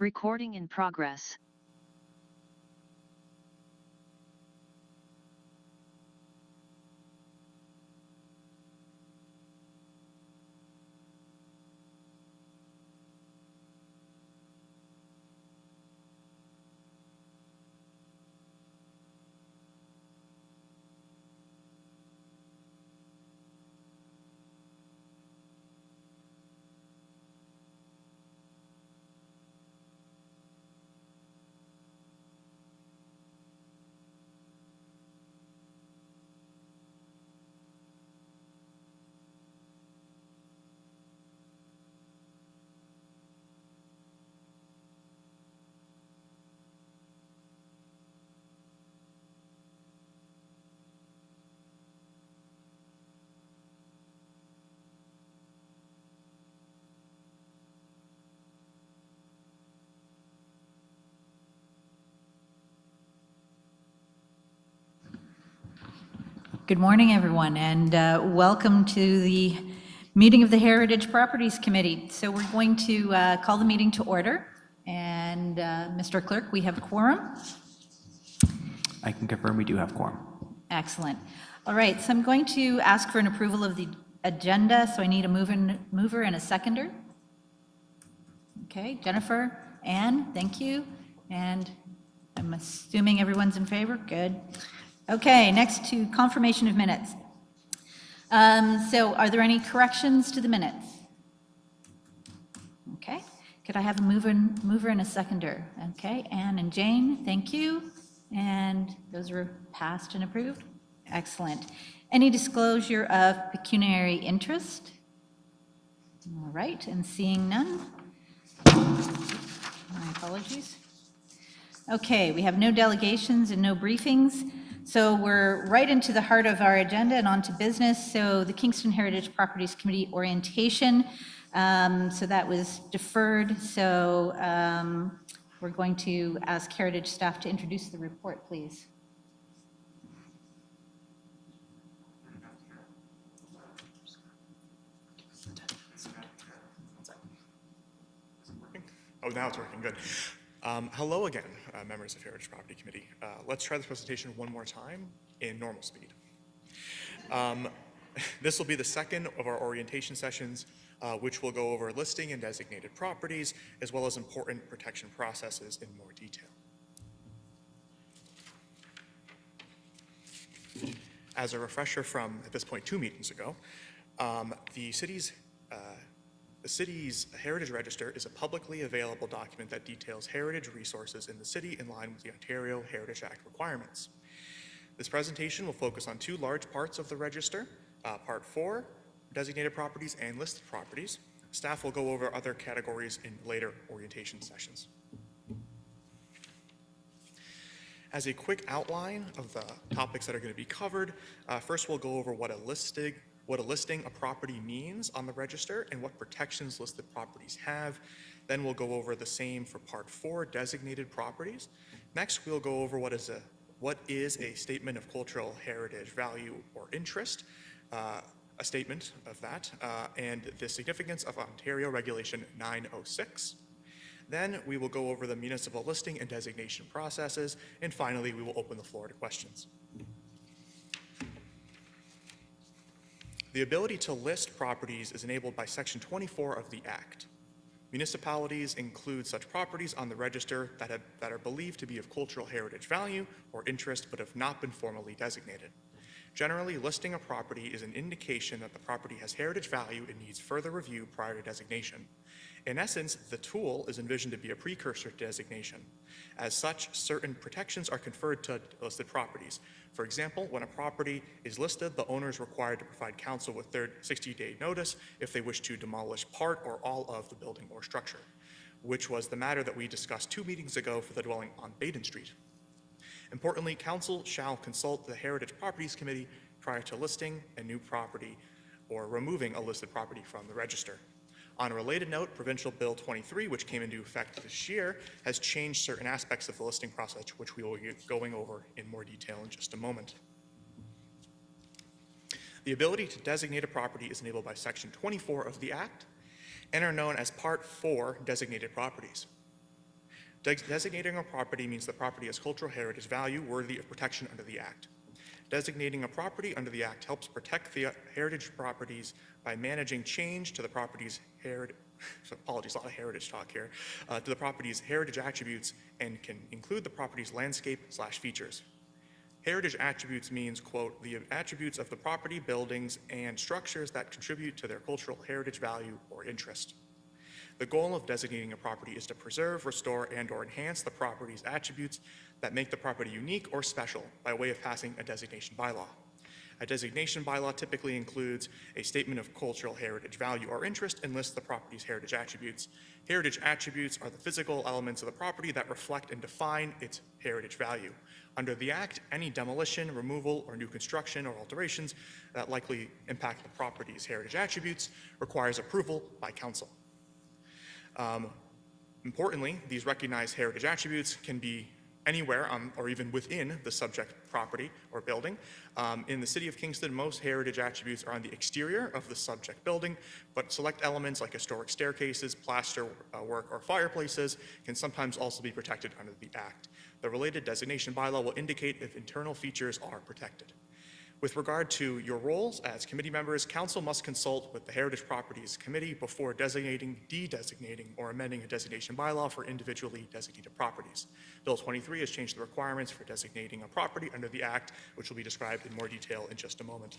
Recording in progress. Good morning, everyone, and welcome to the meeting of the Heritage Properties Committee. So we're going to call the meeting to order, and Mr. Clerk, we have quorum. I can confirm we do have quorum. Excellent. All right, so I'm going to ask for an approval of the agenda, so I need a mover and a seconder. Okay, Jennifer, Ann, thank you, and I'm assuming everyone's in favor. Good. Okay, next to confirmation of minutes. So are there any corrections to the minutes? Okay, could I have a mover and a seconder? Okay, Ann and Jane, thank you. And those were passed and approved. Excellent. Any disclosure of pecuniary interest? All right, and seeing none. My apologies. Okay, we have no delegations and no briefings. So we're right into the heart of our agenda and on to business. So the Kingston Heritage Properties Committee orientation. So that was deferred. So we're going to ask Heritage staff to introduce the report, please. Oh, now it's working, good. Hello again, members of Heritage Property Committee. Let's try this presentation one more time in normal speed. This will be the second of our orientation sessions, which will go over listing and designated properties, as well as important protection processes in more detail. As a refresher from, at this point, 2 meetings ago, the city's Heritage Register is a publicly available document that details heritage resources in the city in line with the Ontario Heritage Act requirements. This presentation will focus on 2 large parts of the register, Part 4, designated properties and listed properties. Staff will go over other categories in later orientation sessions. As a quick outline of the topics that are going to be covered, first we'll go over what a listing a property means on the register and what protections listed properties have. Then we'll go over the same for Part 4, designated properties. Next, we'll go over what is a statement of cultural heritage value or interest, a statement of that, and the significance of Ontario Regulation 906. Then we will go over the municipal listing and designation processes, and finally, we will open the floor to questions. The ability to list properties is enabled by Section 24 of the Act. Municipalities include such properties on the register that are believed to be of cultural heritage value or interest but have not been formally designated. Generally, listing a property is an indication that the property has heritage value and needs further review prior to designation. In essence, the tool is envisioned to be a precursor to designation. As such, certain protections are conferred to listed properties. For example, when a property is listed, the owner is required to provide council with 60-day notice if they wish to demolish part or all of the building or structure, which was the matter that we discussed 2 meetings ago for the dwelling on Baden Street. Importantly, council shall consult the Heritage Properties Committee prior to listing a new property or removing a listed property from the register. On a related note, Provincial Bill 23, which came into effect this year, has changed certain aspects of the listing process, which we will be going over in more detail in just a moment. The ability to designate a property is enabled by Section 24 of the Act and are known as Part 4 designated properties. Designating a property means the property has cultural heritage value worthy of protection under the Act. Designating a property under the Act helps protect the heritage properties by managing change to the property's heritage, apologies, a lot of heritage talk here, to the property's heritage attributes and can include the property's landscape/features. Heritage attributes means, quote, the attributes of the property, buildings, and structures that contribute to their cultural heritage value or interest. The goal of designating a property is to preserve, restore, and/or enhance the property's attributes that make the property unique or special by way of passing a designation bylaw. A designation bylaw typically includes a statement of cultural heritage value or interest and lists the property's heritage attributes. Heritage attributes are the physical elements of the property that reflect and define its heritage value. Under the Act, any demolition, removal, or new construction or alterations that likely impact the property's heritage attributes requires approval by council. Importantly, these recognized heritage attributes can be anywhere or even within the subject property or building. In the city of Kingston, most heritage attributes are on the exterior of the subject building, but select elements like historic staircases, plaster work, or fireplaces can sometimes also be protected under the Act. The related designation bylaw will indicate if internal features are protected. With regard to your roles as committee members, council must consult with the Heritage Properties Committee before designating, de-designating, or amending a designation bylaw for individually designated properties. Bill 23 has changed the requirements for designating a property under the Act, which will be described in more detail in just a moment.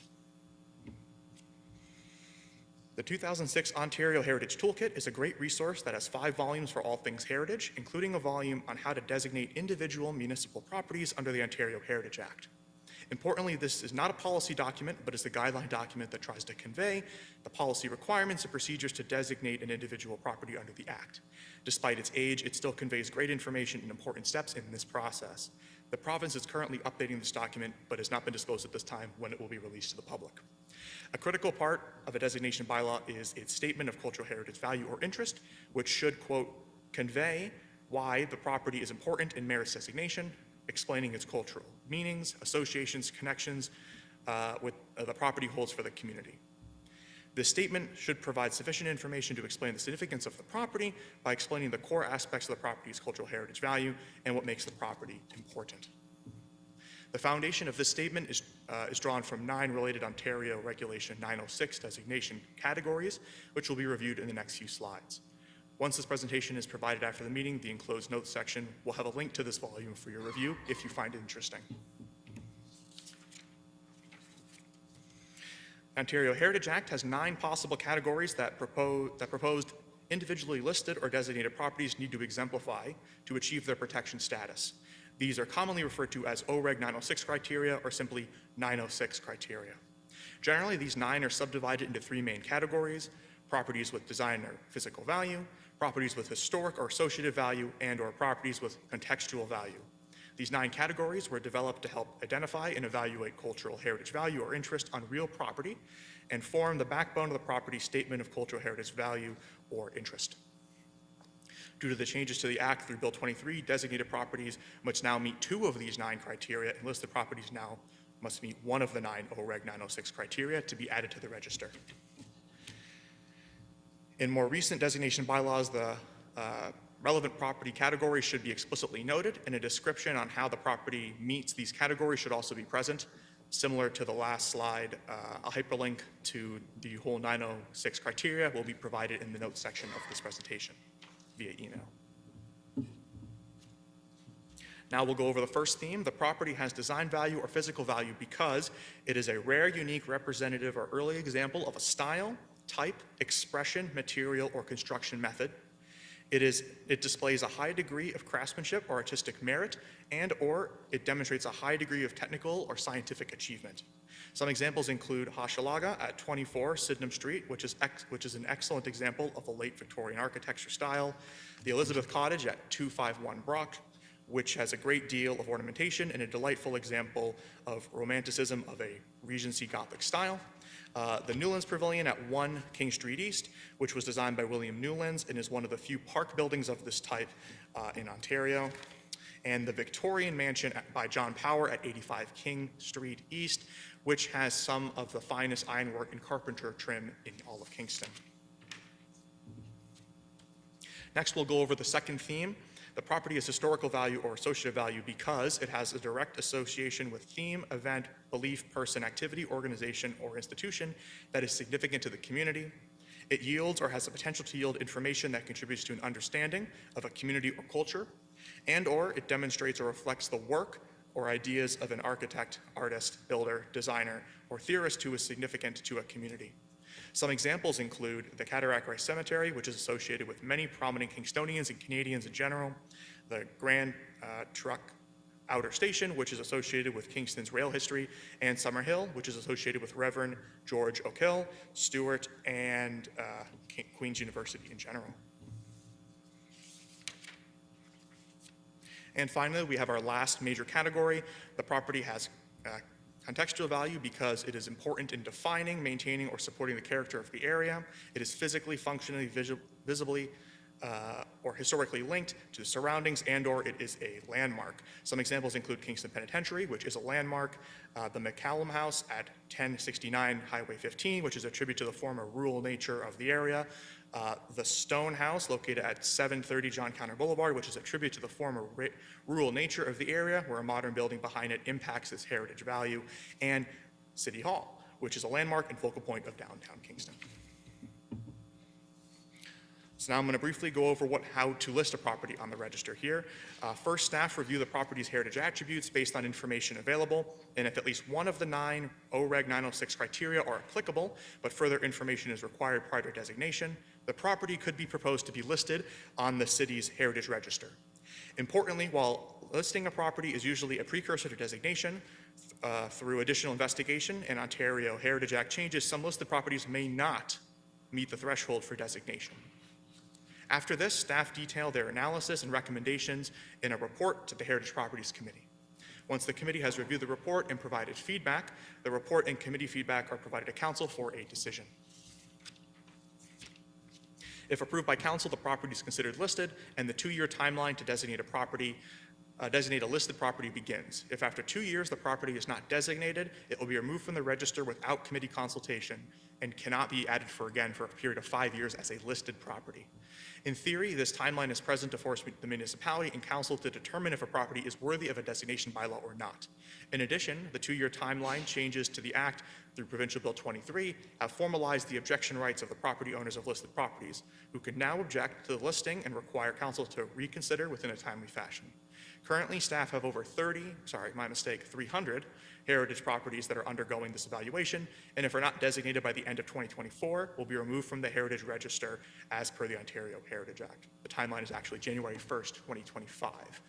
The 2006 Ontario Heritage Toolkit is a great resource that has 5 volumes for all things heritage, including a volume on how to designate individual municipal properties under the Ontario Heritage Act. Importantly, this is not a policy document, but is a guideline document that tries to convey the policy requirements and procedures to designate an individual property under the Act. Despite its age, it still conveys great information and important steps in this process. The province is currently updating this document, but has not been disclosed at this time when it will be released to the public. A critical part of a designation bylaw is its statement of cultural heritage value or interest, which should, quote, convey why the property is important and merits designation, explaining its cultural meanings, associations, connections with the property holds for the community. This statement should provide sufficient information to explain the significance of the property by explaining the core aspects of the property's cultural heritage value and what makes the property important. The foundation of this statement is drawn from 9 related Ontario Regulation 906 designation categories, which will be reviewed in the next few slides. Once this presentation is provided after the meeting, the enclosed notes section will have a link to this volume for your review if you find it interesting. The Ontario Heritage Act has 9 possible categories that proposed individually listed or designated properties need to exemplify to achieve their protection status. These are commonly referred to as OREG 906 criteria or simply 906 criteria. Generally, these 9 are subdivided into 3 main categories: properties with design or physical value, properties with historic or associative value, and/or properties with contextual value. These 9 categories were developed to help identify and evaluate cultural heritage value or interest on real property and form the backbone of the property's statement of cultural heritage value or interest. Due to the changes to the Act through Bill 23, designated properties must now meet 2 of these 9 criteria, and listed properties now must meet 1 of the 9 OREG 906 criteria to be added to the register. In more recent designation bylaws, the relevant property categories should be explicitly noted, and a description on how the property meets these categories should also be present. Similar to the last slide, a hyperlink to the whole 906 criteria will be provided in the notes section of this presentation via email. Now we'll go over the first theme. The property has design value or physical value because it is a rare, unique, representative, or early example of a style, type, expression, material, or construction method. It displays a high degree of craftsmanship or artistic merit, and/or it demonstrates a high degree of technical or scientific achievement. Some examples include Hochelaga at 24 Sydenham Street, which is an excellent example of a late Victorian architecture style, the Elizabeth Cottage at 251 Brock, which has a great deal of ornamentation and a delightful example of romanticism of a Regency Gothic style. The Newlands Pavilion at 1 King Street East, which was designed by William Newlands and is one of the few park buildings of this type in Ontario. And the Victorian Mansion by John Power at 85 King Street East, which has some of the finest ironwork and carpenter trim in all of Kingston. Next, we'll go over the second theme. The property has historical value or associative value because it has a direct association with theme, event, belief, person, activity, organization, or institution that is significant to the community. It yields or has the potential to yield information that contributes to an understanding of a community or culture, and/or it demonstrates or reflects the work or ideas of an architect, artist, builder, designer, or theorist who is significant to a community. Some examples include the Cataract Rice Cemetery, which is associated with many prominent Kingstonians and Canadians in general, the Grand Truck Outer Station, which is associated with Kingston's rail history, and Summerhill, which is associated with Reverend George O'Kill, Stewart, and Queen's University in general. And finally, we have our last major category. The property has contextual value because it is important in defining, maintaining, or supporting the character of the area. It is physically, functionally, visibly, or historically linked to the surroundings, and/or it is a landmark. Some examples include Kingston Penitentiary, which is a landmark, the McCallum House at 1069 Highway 15, which is a tribute to the former rural nature of the area, the Stone House, located at 730 John Counter Boulevard, which is a tribute to the former rural nature of the area, where a modern building behind it impacts its heritage value, and City Hall, which is a landmark and focal point of downtown Kingston. So now I'm going to briefly go over how to list a property on the register here. First, staff review the property's heritage attributes based on information available, and if at least one of the 9 OREG 906 criteria are applicable, but further information is required prior to designation, the property could be proposed to be listed on the city's heritage register. Importantly, while listing a property is usually a precursor to designation, through additional investigation and Ontario Heritage Act changes, some listed properties may not meet the threshold for designation. After this, staff detail their analysis and recommendations in a report to the Heritage Properties Committee. Once the committee has reviewed the report and provided feedback, the report and committee feedback are provided to council for a decision. If approved by council, the property is considered listed, and the 2-year timeline to designate a listed property begins. If after 2 years the property is not designated, it will be removed from the register without committee consultation and cannot be added for a period of 5 years as a listed property. In theory, this timeline is present to force the municipality and council to determine if a property is worthy of a designation bylaw or not. In addition, the 2-year timeline changes to the Act through Provincial Bill 23 have formalized the objection rights of the property owners of listed properties, who can now object to the listing and require council to reconsider within a timely fashion. Currently, staff have over 300 heritage properties that are undergoing this evaluation, and if are not designated by the end of 2024, will be removed from the Heritage Register as per the Ontario Heritage Act. The timeline is actually January 1st, 2025.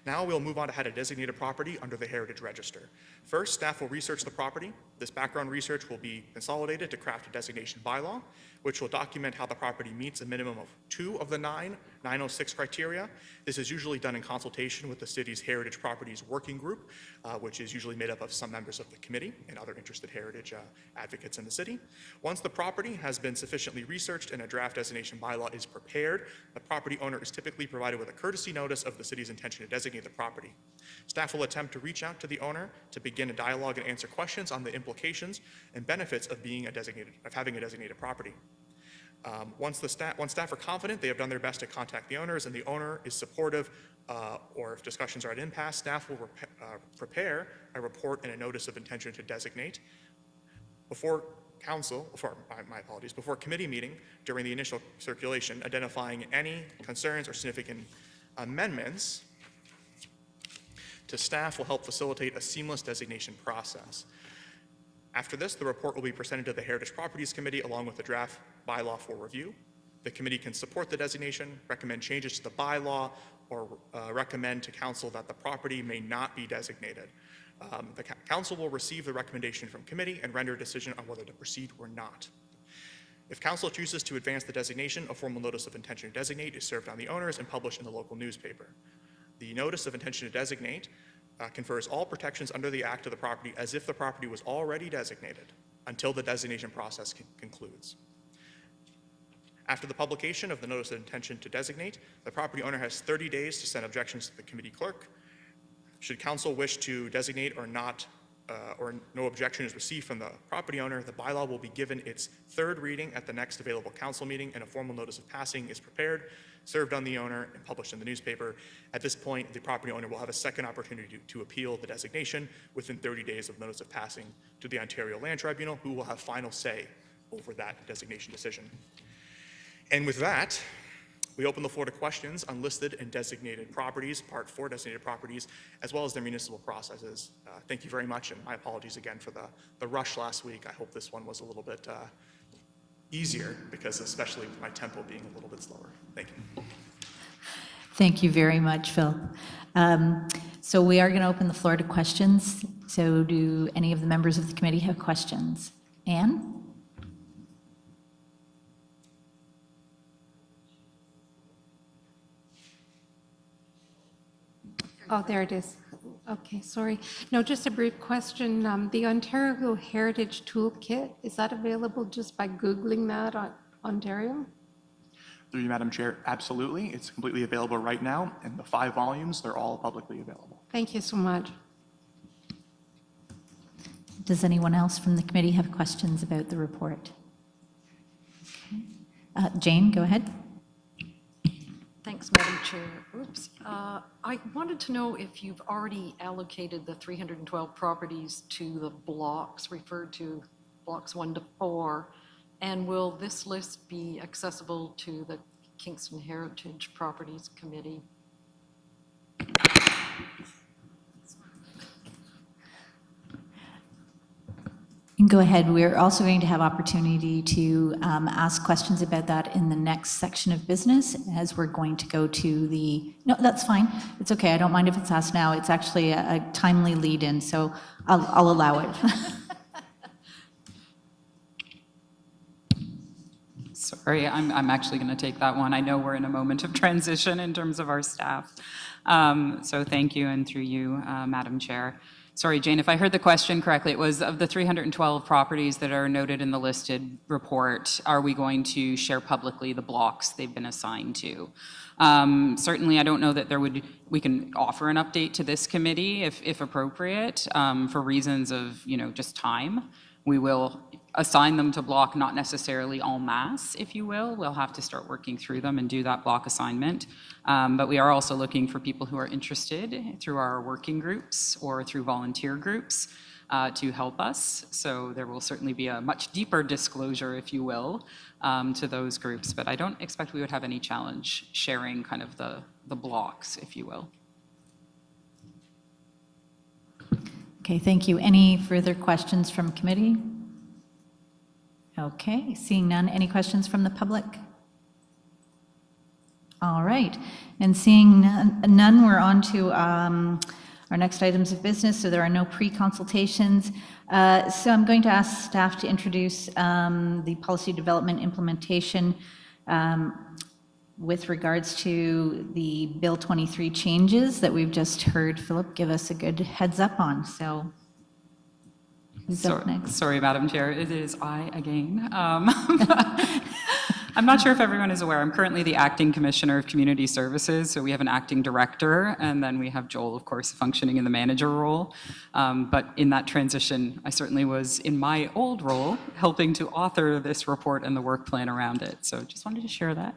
Now we'll move on to how to designate a property under the Heritage Register. First, staff will research the property. This background research will be consolidated to craft a designation bylaw, which will document how the property meets a minimum of 2 of the 906 criteria. This is usually done in consultation with the city's Heritage Properties Working Group, which is usually made up of some members of the committee and other interested heritage advocates in the city. Once the property has been sufficiently researched and a draft designation bylaw is prepared, the property owner is typically provided with a courtesy notice of the city's intention to designate the property. Staff will attempt to reach out to the owner to begin a dialogue and answer questions on the implications and benefits of having a designated property. Once staff are confident they have done their best to contact the owners and the owner is supportive, or if discussions are at impasse, staff will prepare a report and a notice of intention to designate before committee meeting during the initial circulation, identifying any concerns or significant amendments to staff will help facilitate a seamless designation process. After this, the report will be presented to the Heritage Properties Committee along with the draft bylaw for review. The committee can support the designation, recommend changes to the bylaw, or recommend to council that the property may not be designated. The council will receive the recommendation from committee and render a decision on whether to proceed or not. If council chooses to advance the designation, a formal notice of intention to designate is served on the owners and published in the local newspaper. The notice of intention to designate confers all protections under the Act to the property as if the property was already designated until the designation process concludes. After the publication of the notice of intention to designate, the property owner has 30 days to send objections to the committee clerk. Should council wish to designate or not or no objection is received from the property owner, the bylaw will be given its third reading at the next available council meeting, and a formal notice of passing is prepared, served on the owner, and published in the newspaper. At this point, the property owner will have a second opportunity to appeal the designation within 30 days of notice of passing to the Ontario Land Tribunal, who will have final say over that designation decision. And with that, we open the floor to questions on listed and designated properties, Part 4 designated properties, as well as their municipal processes. Thank you very much, and my apologies again for the rush last week. I hope this one was a little bit easier, because especially with my tempo being a little bit slower. Thank you. Thank you very much, Phil. So we are going to open the floor to questions. So do any of the members of the committee have questions? Anne? Oh, there it is. Okay, sorry. No, just a brief question. The Ontario Heritage Toolkit, is that available just by Googling that on Ontario? Through you, Madam Chair, absolutely. It's completely available right now, and the 5 volumes, they're all publicly available. Thank you so much. Does anyone else from the committee have questions about the report? Okay. Jane, go ahead. Thanks, Madam Chair. Oops. I wanted to know if you've already allocated the 312 properties to the blocks referred to, blocks 1 to 4, and will this list be accessible to the Kingston Heritage Properties Committee? And go ahead. We're also going to have opportunity to ask questions about that in the next section of business, as we're going to go to the, no, that's fine. It's okay. I don't mind if it's asked now. It's actually a timely lead-in, so I'll allow it. Sorry, I'm actually going to take that one. I know we're in a moment of transition in terms of our staff. So thank you, and through you, Madam Chair. Sorry, Jane, if I heard the question correctly, it was of the 312 properties that are noted in the listed report, are we going to share publicly the blocks they've been assigned to? Certainly, I don't know that we can offer an update to this committee if appropriate, for reasons of, just time. We will assign them to block, not necessarily en masse, if you will. We'll have to start working through them and do that block assignment. But we are also looking for people who are interested through our working groups or through volunteer groups to help us. So there will certainly be a much deeper disclosure, if you will, to those groups. But I don't expect we would have any challenge sharing kind of the blocks, if you will. Okay, thank you. Any further questions from committee? Okay, seeing none. Any questions from the public? All right, and seeing none, we're on to our next items of business, so there are no pre-consultations. So I'm going to ask staff to introduce the policy development implementation with regards to the Bill 23 changes that we've just heard Philip give us a good heads up on. So who's up next? Sorry, Madam Chair, it is I again. I'm not sure if everyone is aware, I'm currently the Acting Commissioner of Community Services, so we have an acting director, and then we have Joel, of course, functioning in the manager role. But in that transition, I certainly was, in my old role, helping to author this report and the work plan around it. So just wanted to share that.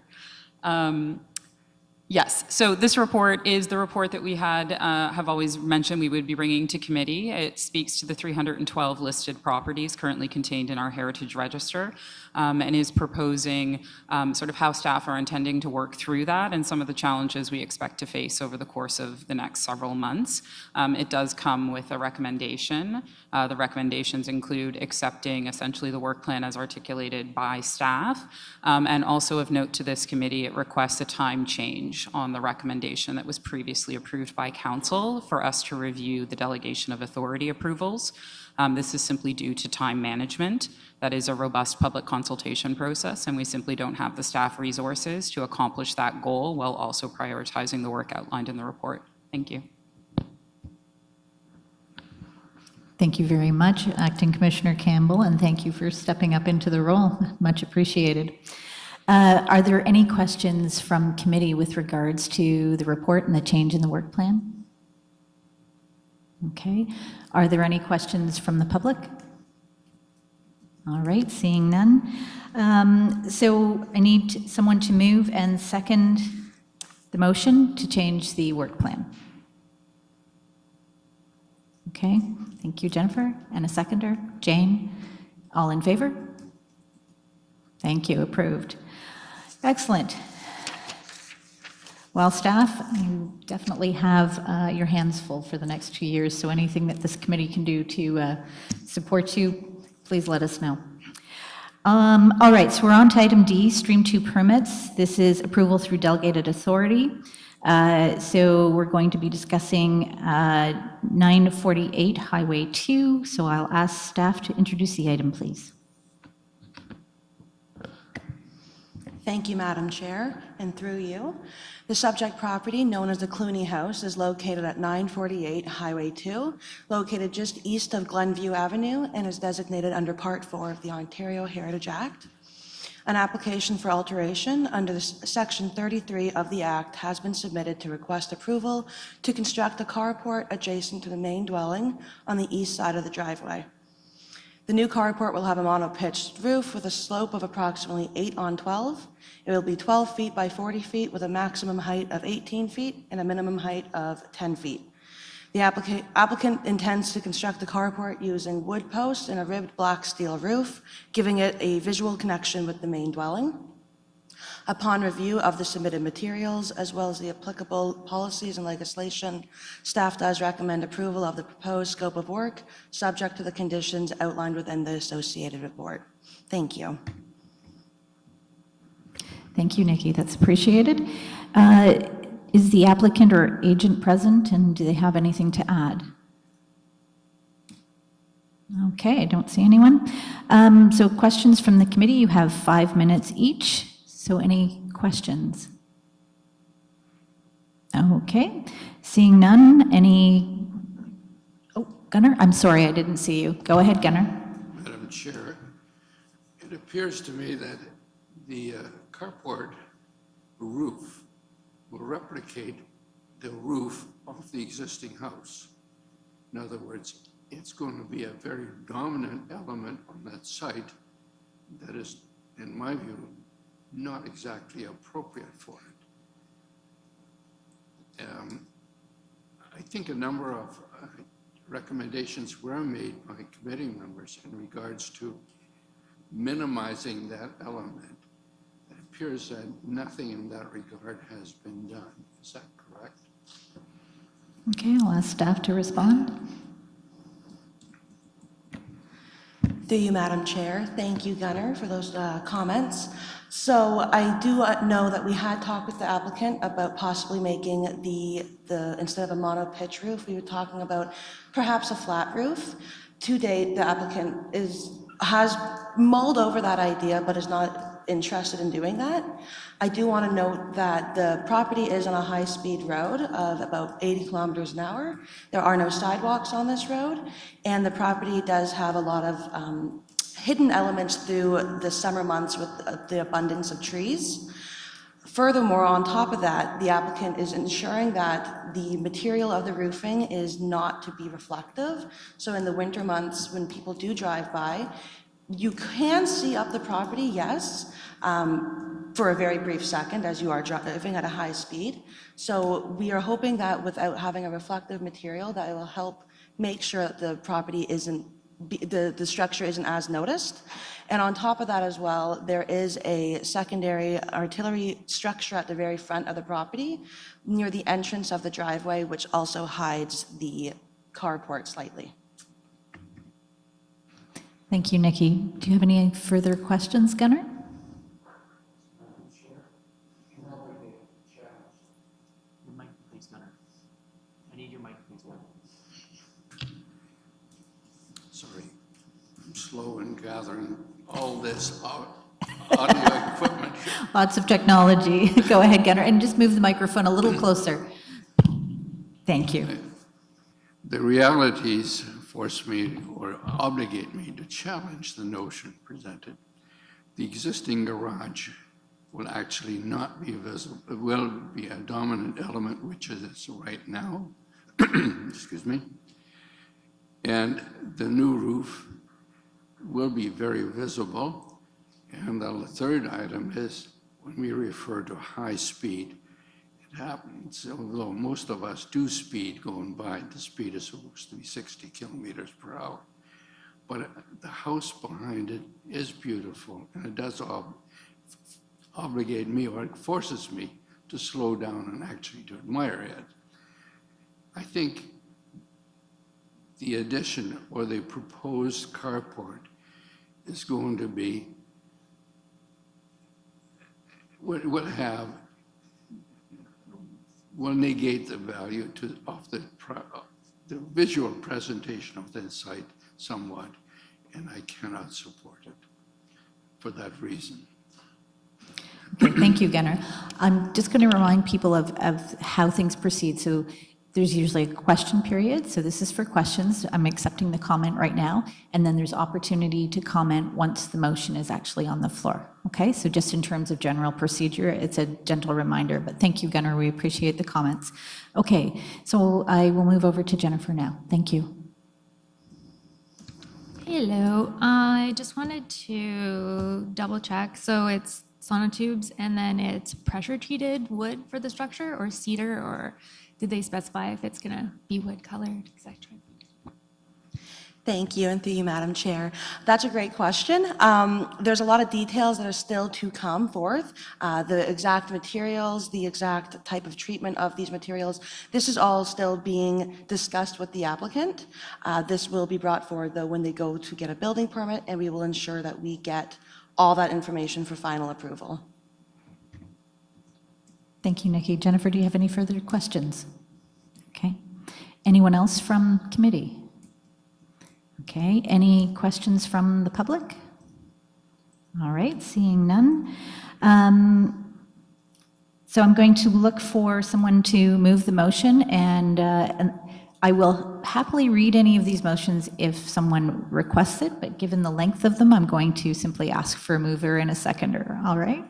Yes, so this report is the report that we have always mentioned we would be bringing to committee. It speaks to the 312 listed properties currently contained in our heritage register, and is proposing sort of how staff are intending to work through that and some of the challenges we expect to face over the course of the next several months. It does come with a recommendation. The recommendations include accepting essentially the work plan as articulated by staff, and also of note to this committee, it requests a time change on the recommendation that was previously approved by council for us to review the delegation of authority approvals. This is simply due to time management. That is a robust public consultation process, and we simply don't have the staff resources to accomplish that goal while also prioritizing the work outlined in the report. Thank you. Thank you very much, Acting Commissioner Campbell, and thank you for stepping up into the role. Much appreciated. Are there any questions from committee with regards to the report and the change in the work plan? Okay. Are there any questions from the public? All right, seeing none. So I need someone to move and second the motion to change the work plan. Okay, thank you, Jennifer. And a seconder, Jane. All in favor? Thank you, approved. Excellent. Well, staff, you definitely have your hands full for the next 2 years, so anything that this committee can do to support you, please let us know. All right, so we're on to item D, Stream 2 permits. This is approval through delegated authority. So we're going to be discussing 948 Highway 2, so I'll ask staff to introduce the item, please. Thank you, Madam Chair, and through you. The subject property, known as the Clooney House, is located at 948 Highway 2, located just east of Glenview Avenue, and is designated under Part 4 of the Ontario Heritage Act. An application for alteration under Section 33 of the Act has been submitted to request approval to construct a carport adjacent to the main dwelling on the east side of the driveway. The new carport will have a mono-pitched roof with a slope of approximately 8 on 12. It will be 12 feet by 40 feet with a maximum height of 18 feet and a minimum height of 10 feet. The applicant intends to construct the carport using wood posts and a ribbed black steel roof, giving it a visual connection with the main dwelling. Upon review of the submitted materials, as well as the applicable policies and legislation, staff does recommend approval of the proposed scope of work, subject to the conditions outlined within the associated report. Thank you. Thank you, Nikki, that's appreciated. Is the applicant or agent present, and do they have anything to add? Okay, I don't see anyone. So questions from the committee, you have 5 minutes each. So any questions? Okay, seeing none, any, oh, Gunnar, I'm sorry, I didn't see you. Go ahead, Gunnar. Madam Chair, it appears to me that the carport roof will replicate the roof of the existing house. In other words, it's going to be a very dominant element on that site that is, in my view, not exactly appropriate for it. I think a number of recommendations were made by committee members in regards to minimizing that element. It appears that nothing in that regard has been done. Is that correct? Okay, I'll ask staff to respond. Through you, Madam Chair. Thank you, Gunnar, for those comments. So I do know that we had talked with the applicant about possibly making the instead of a mono-pitch roof, we were talking about perhaps a flat roof. To date, the applicant has mulled over that idea, but is not interested in doing that. I do want to note that the property is on a high-speed road of about 80 kilometers an hour. There are no sidewalks on this road, and the property does have a lot of hidden elements through the summer months with the abundance of trees. Furthermore, on top of that, the applicant is ensuring that the material of the roofing is not to be reflective. So in the winter months, when people do drive by, you can see up the property, yes, for a very brief second as you are driving at a high speed. So we are hoping that without having a reflective material, that it will help make sure that the property isn't, the structure isn't as noticed. And on top of that as well, there is a secondary artillery structure at the very front of the property near the entrance of the driveway, which also hides the carport slightly. Thank you, Nikki. Do you have any further questions, Gunnar? Your mic, please, Gunnar. I need your mic, please, Gunnar. Sorry, I'm slow in gathering all this audio equipment here. Lots of technology. Go ahead, Gunnar, and just move the microphone a little closer. Thank you. The realities force me or obligate me to challenge the notion presented. The existing garage will actually not be visible. It will be a dominant element, which it is right now. Excuse me. And the new roof will be very visible. And the third item is when we refer to high speed, it happens, although most of us do speed going by, the speed is supposed to be 60 kilometers per hour. But the house behind it is beautiful, and it does obligate me, or it forces me to slow down and actually to admire it. I think the addition or the proposed carport is going to be, will negate the value of the visual presentation of the site somewhat, and I cannot support it for that reason. Okay, thank you, Gunnar. I'm just going to remind people of how things proceed. So there's usually a question period, so this is for questions. I'm accepting the comment right now, and then there's opportunity to comment once the motion is actually on the floor. Okay, so just in terms of general procedure, it's a gentle reminder, but thank you, Gunnar, we appreciate the comments. Okay, so I will move over to Jennifer now. Thank you. Hello, I just wanted to double check. So it's sonotubes and then it's pressure treated wood for the structure, or cedar, or did they specify if it's gonna be wood colored, et cetera? Thank you, and through you, Madam Chair. That's a great question. There's a lot of details that are still to come forth. The exact materials, the exact type of treatment of these materials, this is all still being discussed with the applicant. This will be brought forward, though, when they go to get a building permit, and we will ensure that we get all that information for final approval. Thank you, Nikki. Jennifer, do you have any further questions? Okay. Anyone else from committee? Okay, any questions from the public? All right, seeing none. So I'm going to look for someone to move the motion, and I will happily read any of these motions if someone requests it, but given the length of them, I'm going to simply ask for a mover and a seconder, all right?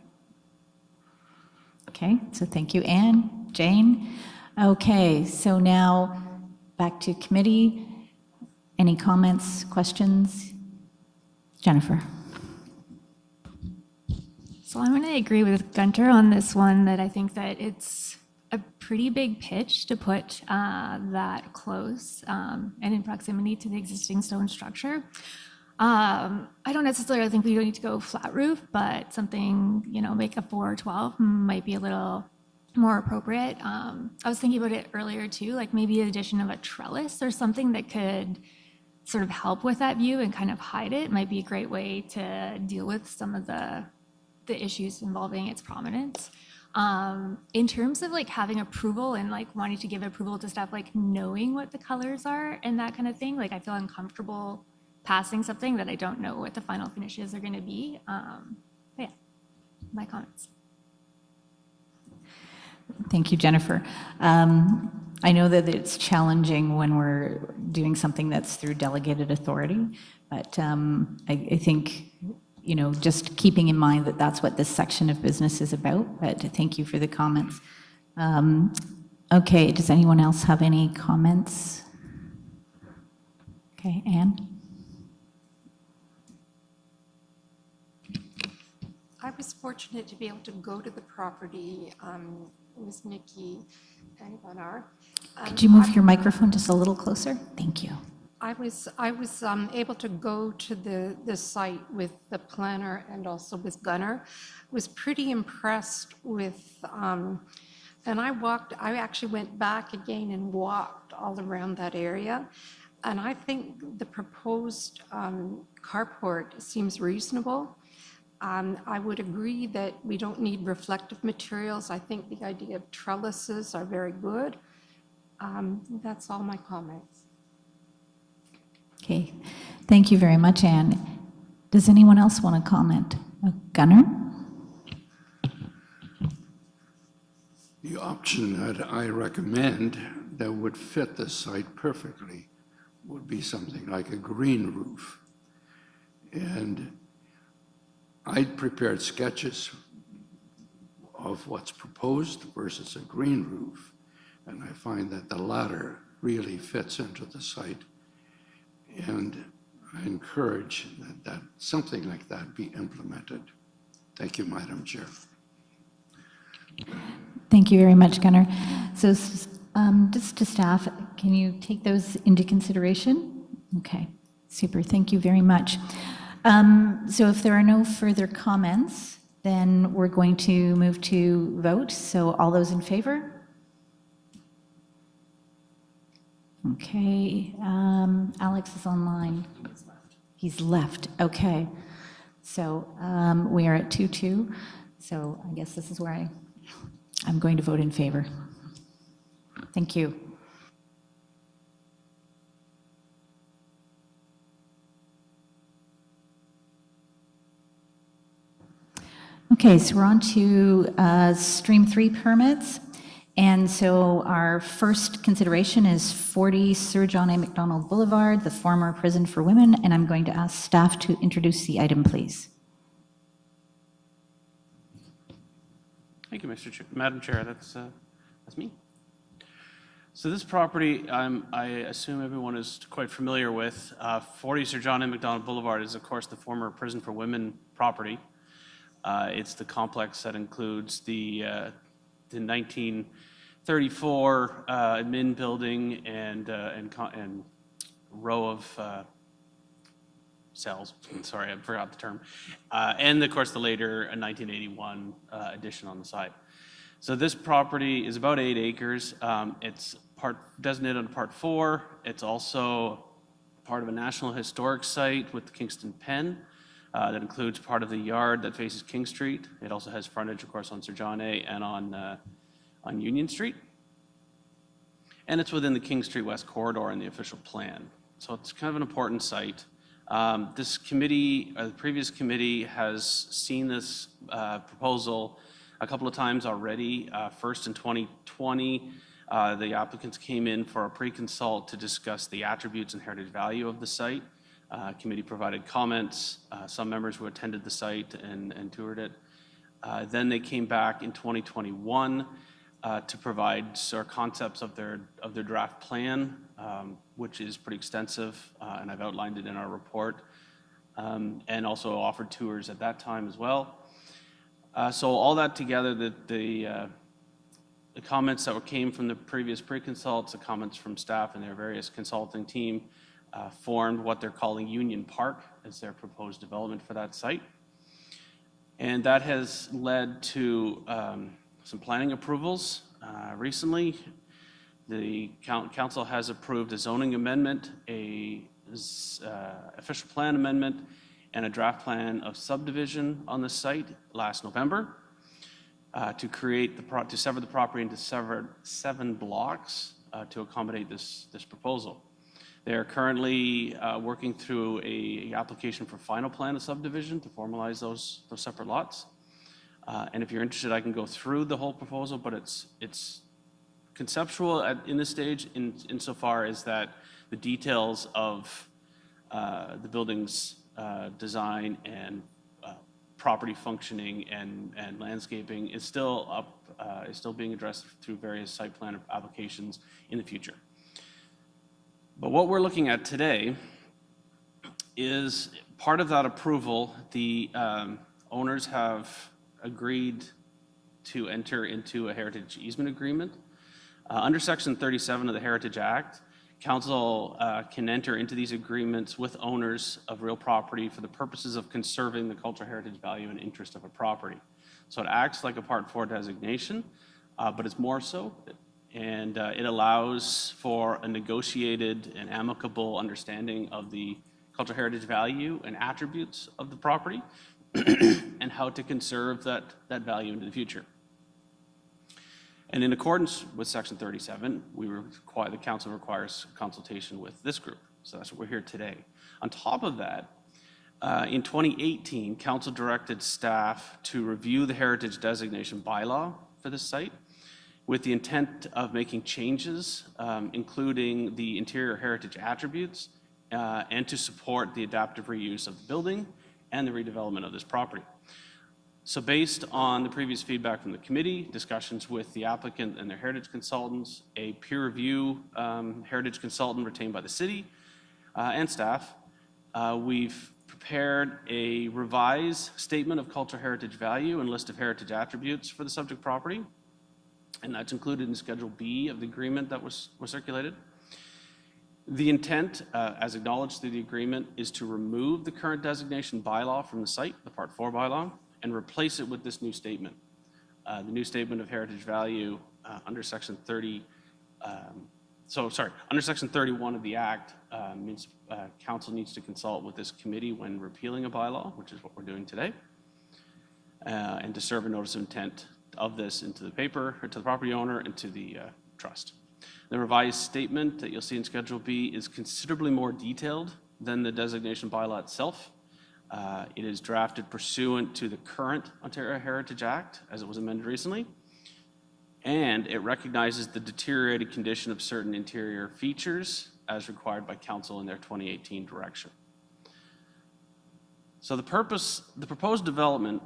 Okay, so thank you, Anne, Jane. Okay, so now back to committee. Any comments, questions? Jennifer. So I'm gonna agree with Gunter on this one, that I think that it's a pretty big pitch to put that close and in proximity to the existing stone structure. I don't necessarily think we don't need to go flat roof, but something, make a 4 or 12 might be a little more appropriate. I was thinking about it earlier too, like maybe the addition of a trellis or something that could sort of help with that view and kind of hide it might be a great way to deal with some of the issues involving its prominence. In terms of like having approval and like wanting to give approval to stuff, like knowing what the colors are and that kind of thing, like I feel uncomfortable passing something that I don't know what the final finishes are going to be. But yeah, my comments. Thank you, Jennifer. I know that it's challenging when we're doing something that's through delegated authority, but I think, just keeping in mind that that's what this section of business is about, but thank you for the comments. Okay, does anyone else have any comments? Okay, Anne? I was fortunate to be able to go to the property. It was Nikki and Gunnar. Could you move your microphone just a little closer? Thank you. I was able to go to the site with the planner and also with Gunnar. Was pretty impressed with, and I actually went back again and walked all around that area. And I think the proposed carport seems reasonable. I would agree that we don't need reflective materials. I think the idea of trellises are very good. That's all my comments. Okay, thank you very much, Anne. Does anyone else want to comment? Gunnar? The option that I recommend that would fit the site perfectly would be something like a green roof. And I prepared sketches of what's proposed versus a green roof, and I find that the latter really fits into the site and I encourage that something like that be implemented. Thank you, Madam Chair. Thank you very much, Gunnar. So just to staff, can you take those into consideration? Okay, super, thank you very much. So if there are no further comments, then we're going to move to vote. So all those in favor? Okay, Alex is online. He's left, okay. So we are at 2-2, so I guess this is where I'm going to vote in favor. Thank you. Okay, so we're on to Stream 3 permits. And so our first consideration is 40 Sir John A. Macdonald Boulevard, the former prison for women, and I'm going to ask staff to introduce the item, please. Thank you, Madam Chair. That's me. So this property, I assume everyone is quite familiar with. 40 Sir John A. Macdonald Boulevard is, of course, the former prison for women property. It's the complex that includes the 1934 admin building and row of cells. Sorry, I forgot the term. And of course, the later 1981 addition on the side. So this property is about 8 acres. It's designated under Part 4. It's also part of a National Historic Site with the Kingston Pen. That includes part of the yard that faces King Street. It also has frontage, of course, on Sir John A. and on Union Street. And it's within the King Street West corridor in the official plan. So it's kind of an important site. This committee, the previous committee, has seen this proposal a couple of times already. First in 2020, the applicants came in for a pre-consult to discuss the attributes and heritage value of the site. Committee provided comments. Some members who attended the site and toured it. Then they came back in 2021 to provide concepts of their draft plan, which is pretty extensive, and I've outlined it in our report, and also offered tours at that time as well. So all that together, the comments that came from the previous pre-consults, the comments from staff and their various consulting team, formed what they're calling Union Park as their proposed development for that site. And that has led to some planning approvals. Recently, the council has approved a zoning amendment, official plan amendment, and a draft plan of subdivision on the site last November to sever the property into 7 blocks to accommodate this proposal. They are currently working through an application for final plan of subdivision to formalize those separate lots. And if you're interested, I can go through the whole proposal, but it's conceptual in this stage insofar as that the details of the building's design and property functioning and landscaping is still being addressed through various site plan applications in the future. But what we're looking at today is part of that approval. The owners have agreed to enter into a heritage easement agreement. Under Section 37 of the Heritage Act, council can enter into these agreements with owners of real property for the purposes of conserving the cultural heritage value and interest of a property. So it acts like a Part 4 designation, but it's more so. And it allows for a negotiated and amicable understanding of the cultural heritage value and attributes of the property and how to conserve that value into the future. And in accordance with Section 37, the council requires consultation with this group. So that's what we're here today. On top of that, in 2018, council directed staff to review the heritage designation bylaw for this site with the intent of making changes, including the interior heritage attributes, and to support the adaptive reuse of the building and the redevelopment of this property. So based on the previous feedback from the committee, discussions with the applicant and their heritage consultants, a peer review heritage consultant retained by the city, and staff, we've prepared a revised statement of cultural heritage value and list of heritage attributes for the subject property, and that's included in Schedule B of the agreement that was circulated. The intent, as acknowledged through the agreement, is to remove the current designation bylaw from the site, the Part 4 bylaw, and replace it with this new statement. The new statement of heritage value under Section 30, under Section 31 of the Act means council needs to consult with this committee when repealing a bylaw, which is what we're doing today, and to serve a notice of intent of this into the paper, or to the property owner, and to the trust. The revised statement that you'll see in Schedule B is considerably more detailed than the designation bylaw itself. It is drafted pursuant to the current Ontario Heritage Act, as it was amended recently, and it recognizes the deteriorated condition of certain interior features as required by council in their 2018 direction. So the proposed development,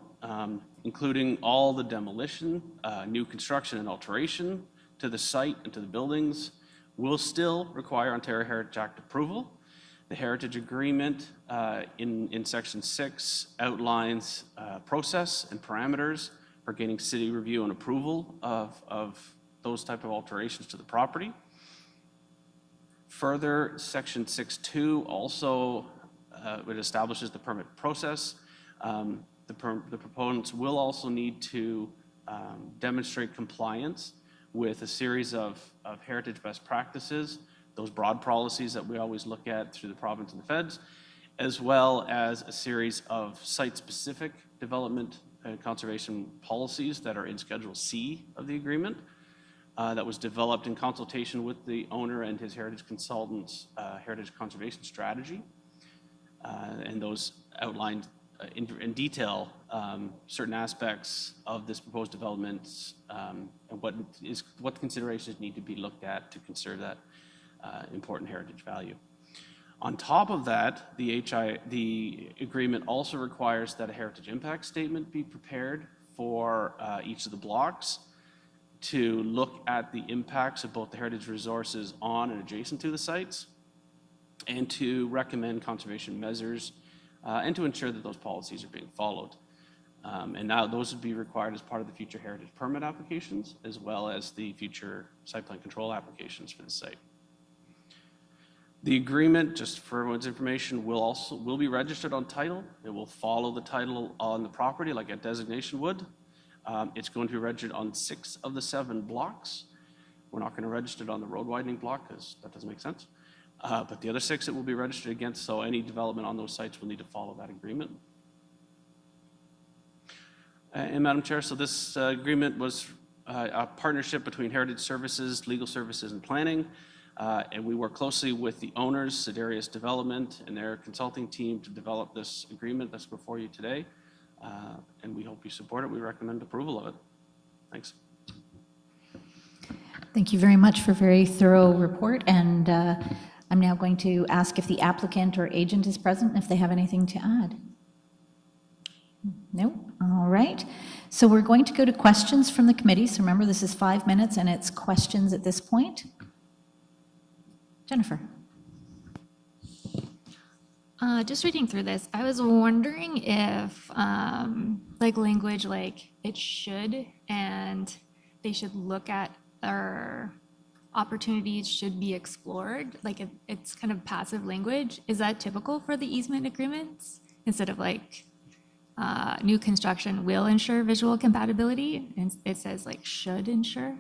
including all the demolition, new construction and alteration to the site and to the buildings, will still require Ontario Heritage Act approval. The Heritage Agreement in Section 6 outlines process and parameters for gaining city review and approval of those type of alterations to the property. Further, Section 6.2 also it establishes the permit process. The proponents will also need to demonstrate compliance with a series of heritage best practices, those broad policies that we always look at through the province and the feds, as well as a series of site-specific development and conservation policies that are in Schedule C of the agreement that was developed in consultation with the owner and his heritage consultant's heritage conservation strategy. And those outlined in detail certain aspects of this proposed development and what considerations need to be looked at to conserve that important heritage value. On top of that, the agreement also requires that a heritage impact statement be prepared for each of the blocks to look at the impacts of both the heritage resources on and adjacent to the sites, and to recommend conservation measures and to ensure that those policies are being followed. And now those would be required as part of the future heritage permit applications, as well as the future site plan control applications for the site. The agreement, just for everyone's information, will be registered on title. It will follow the title on the property like a designation would. It's going to be registered on 6 of the 7 blocks. We're not going to register it on the road widening block because that doesn't make sense. But the other 6 it will be registered against, so any development on those sites will need to follow that agreement. And Madam Chair, so this agreement was a partnership between Heritage Services, Legal Services, and Planning. And we work closely with the owners, Sedarius Development, and their consulting team to develop this agreement that's before you today. And we hope you support it. We recommend approval of it. Thanks. Thank you very much for a very thorough report. And I'm now going to ask if the applicant or agent is present, if they have anything to add. No? All right. So we're going to go to questions from the committee. So remember, this is 5 minutes and it's questions at this point. Jennifer. Just reading through this, I was wondering if like language like it should and they should look at or opportunities should be explored, like if it's kind of passive language. Is that typical for the easement agreements instead of like new construction will ensure visual compatibility, and it says like should ensure?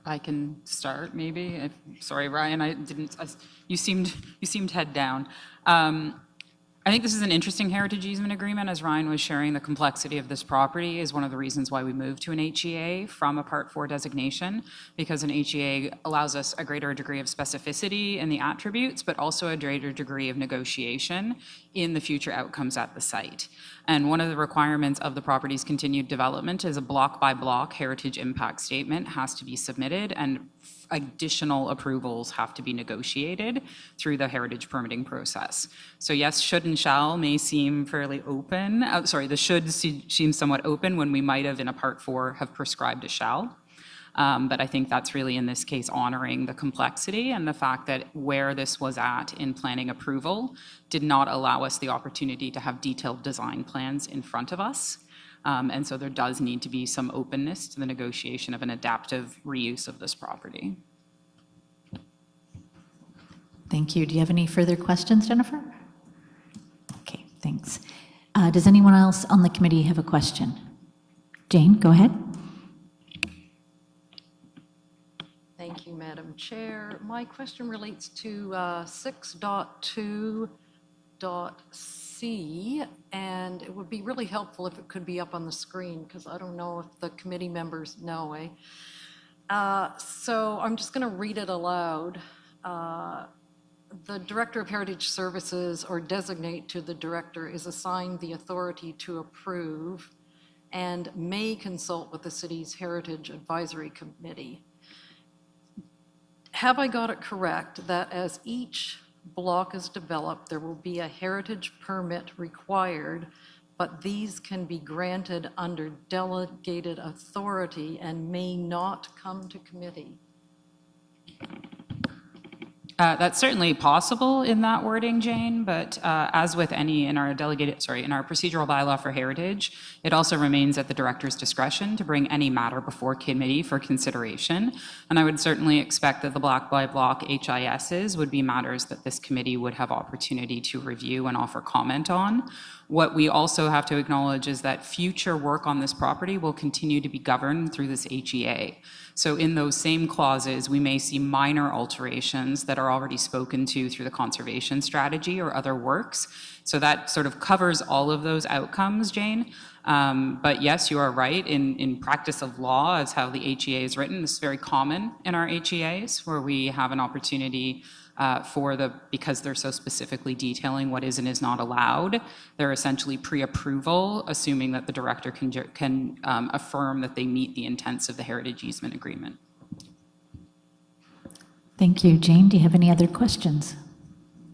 I can start, maybe. Sorry, Ryan, you seemed head down. I think this is an interesting heritage easement agreement. As Ryan was sharing, the complexity of this property is one of the reasons why we moved to an HEA from a Part 4 designation, because an HEA allows us a greater degree of specificity in the attributes, but also a greater degree of negotiation in the future outcomes at the site. And one of the requirements of the property's continued development is a block-by-block heritage impact statement has to be submitted, and additional approvals have to be negotiated through the heritage permitting process. So yes, should and shall may seem fairly open. The should seems somewhat open when we might have in a Part 4 have prescribed a shall. But I think that's really, in this case, honoring the complexity and the fact that where this was at in planning approval did not allow us the opportunity to have detailed design plans in front of us. And so there does need to be some openness to the negotiation of an adaptive reuse of this property. Thank you. Do you have any further questions, Jennifer? Okay, thanks. Does anyone else on the committee have a question? Jane, go ahead. Thank you, Madam Chair. My question relates to 6.2.c, and it would be really helpful if it could be up on the screen, because I don't know if the committee members know, So I'm just going to read it aloud. The Director of Heritage Services, or designate to the Director, is assigned the authority to approve and may consult with the city's Heritage Advisory Committee. Have I got it correct that as each block is developed, there will be a heritage permit required, but these can be granted under delegated authority and may not come to committee? That's certainly possible in that wording, Jane, but as with any in our procedural bylaw for heritage, it also remains at the director's discretion to bring any matter before committee for consideration. And I would certainly expect that the block by block HISs would be matters that this committee would have opportunity to review and offer comment on. What we also have to acknowledge is that future work on this property will continue to be governed through this HEA. So in those same clauses, we may see minor alterations that are already spoken to through the conservation strategy or other works. So that sort of covers all of those outcomes, Jane. But yes, you are right. In practice of law, as how the HEA is written, this is very common in our HEAs, where we have an opportunity because they're so specifically detailing what is and is not allowed. They're essentially pre-approval, assuming that the director can affirm that they meet the intents of the heritage easement agreement. Thank you. Jane, do you have any other questions?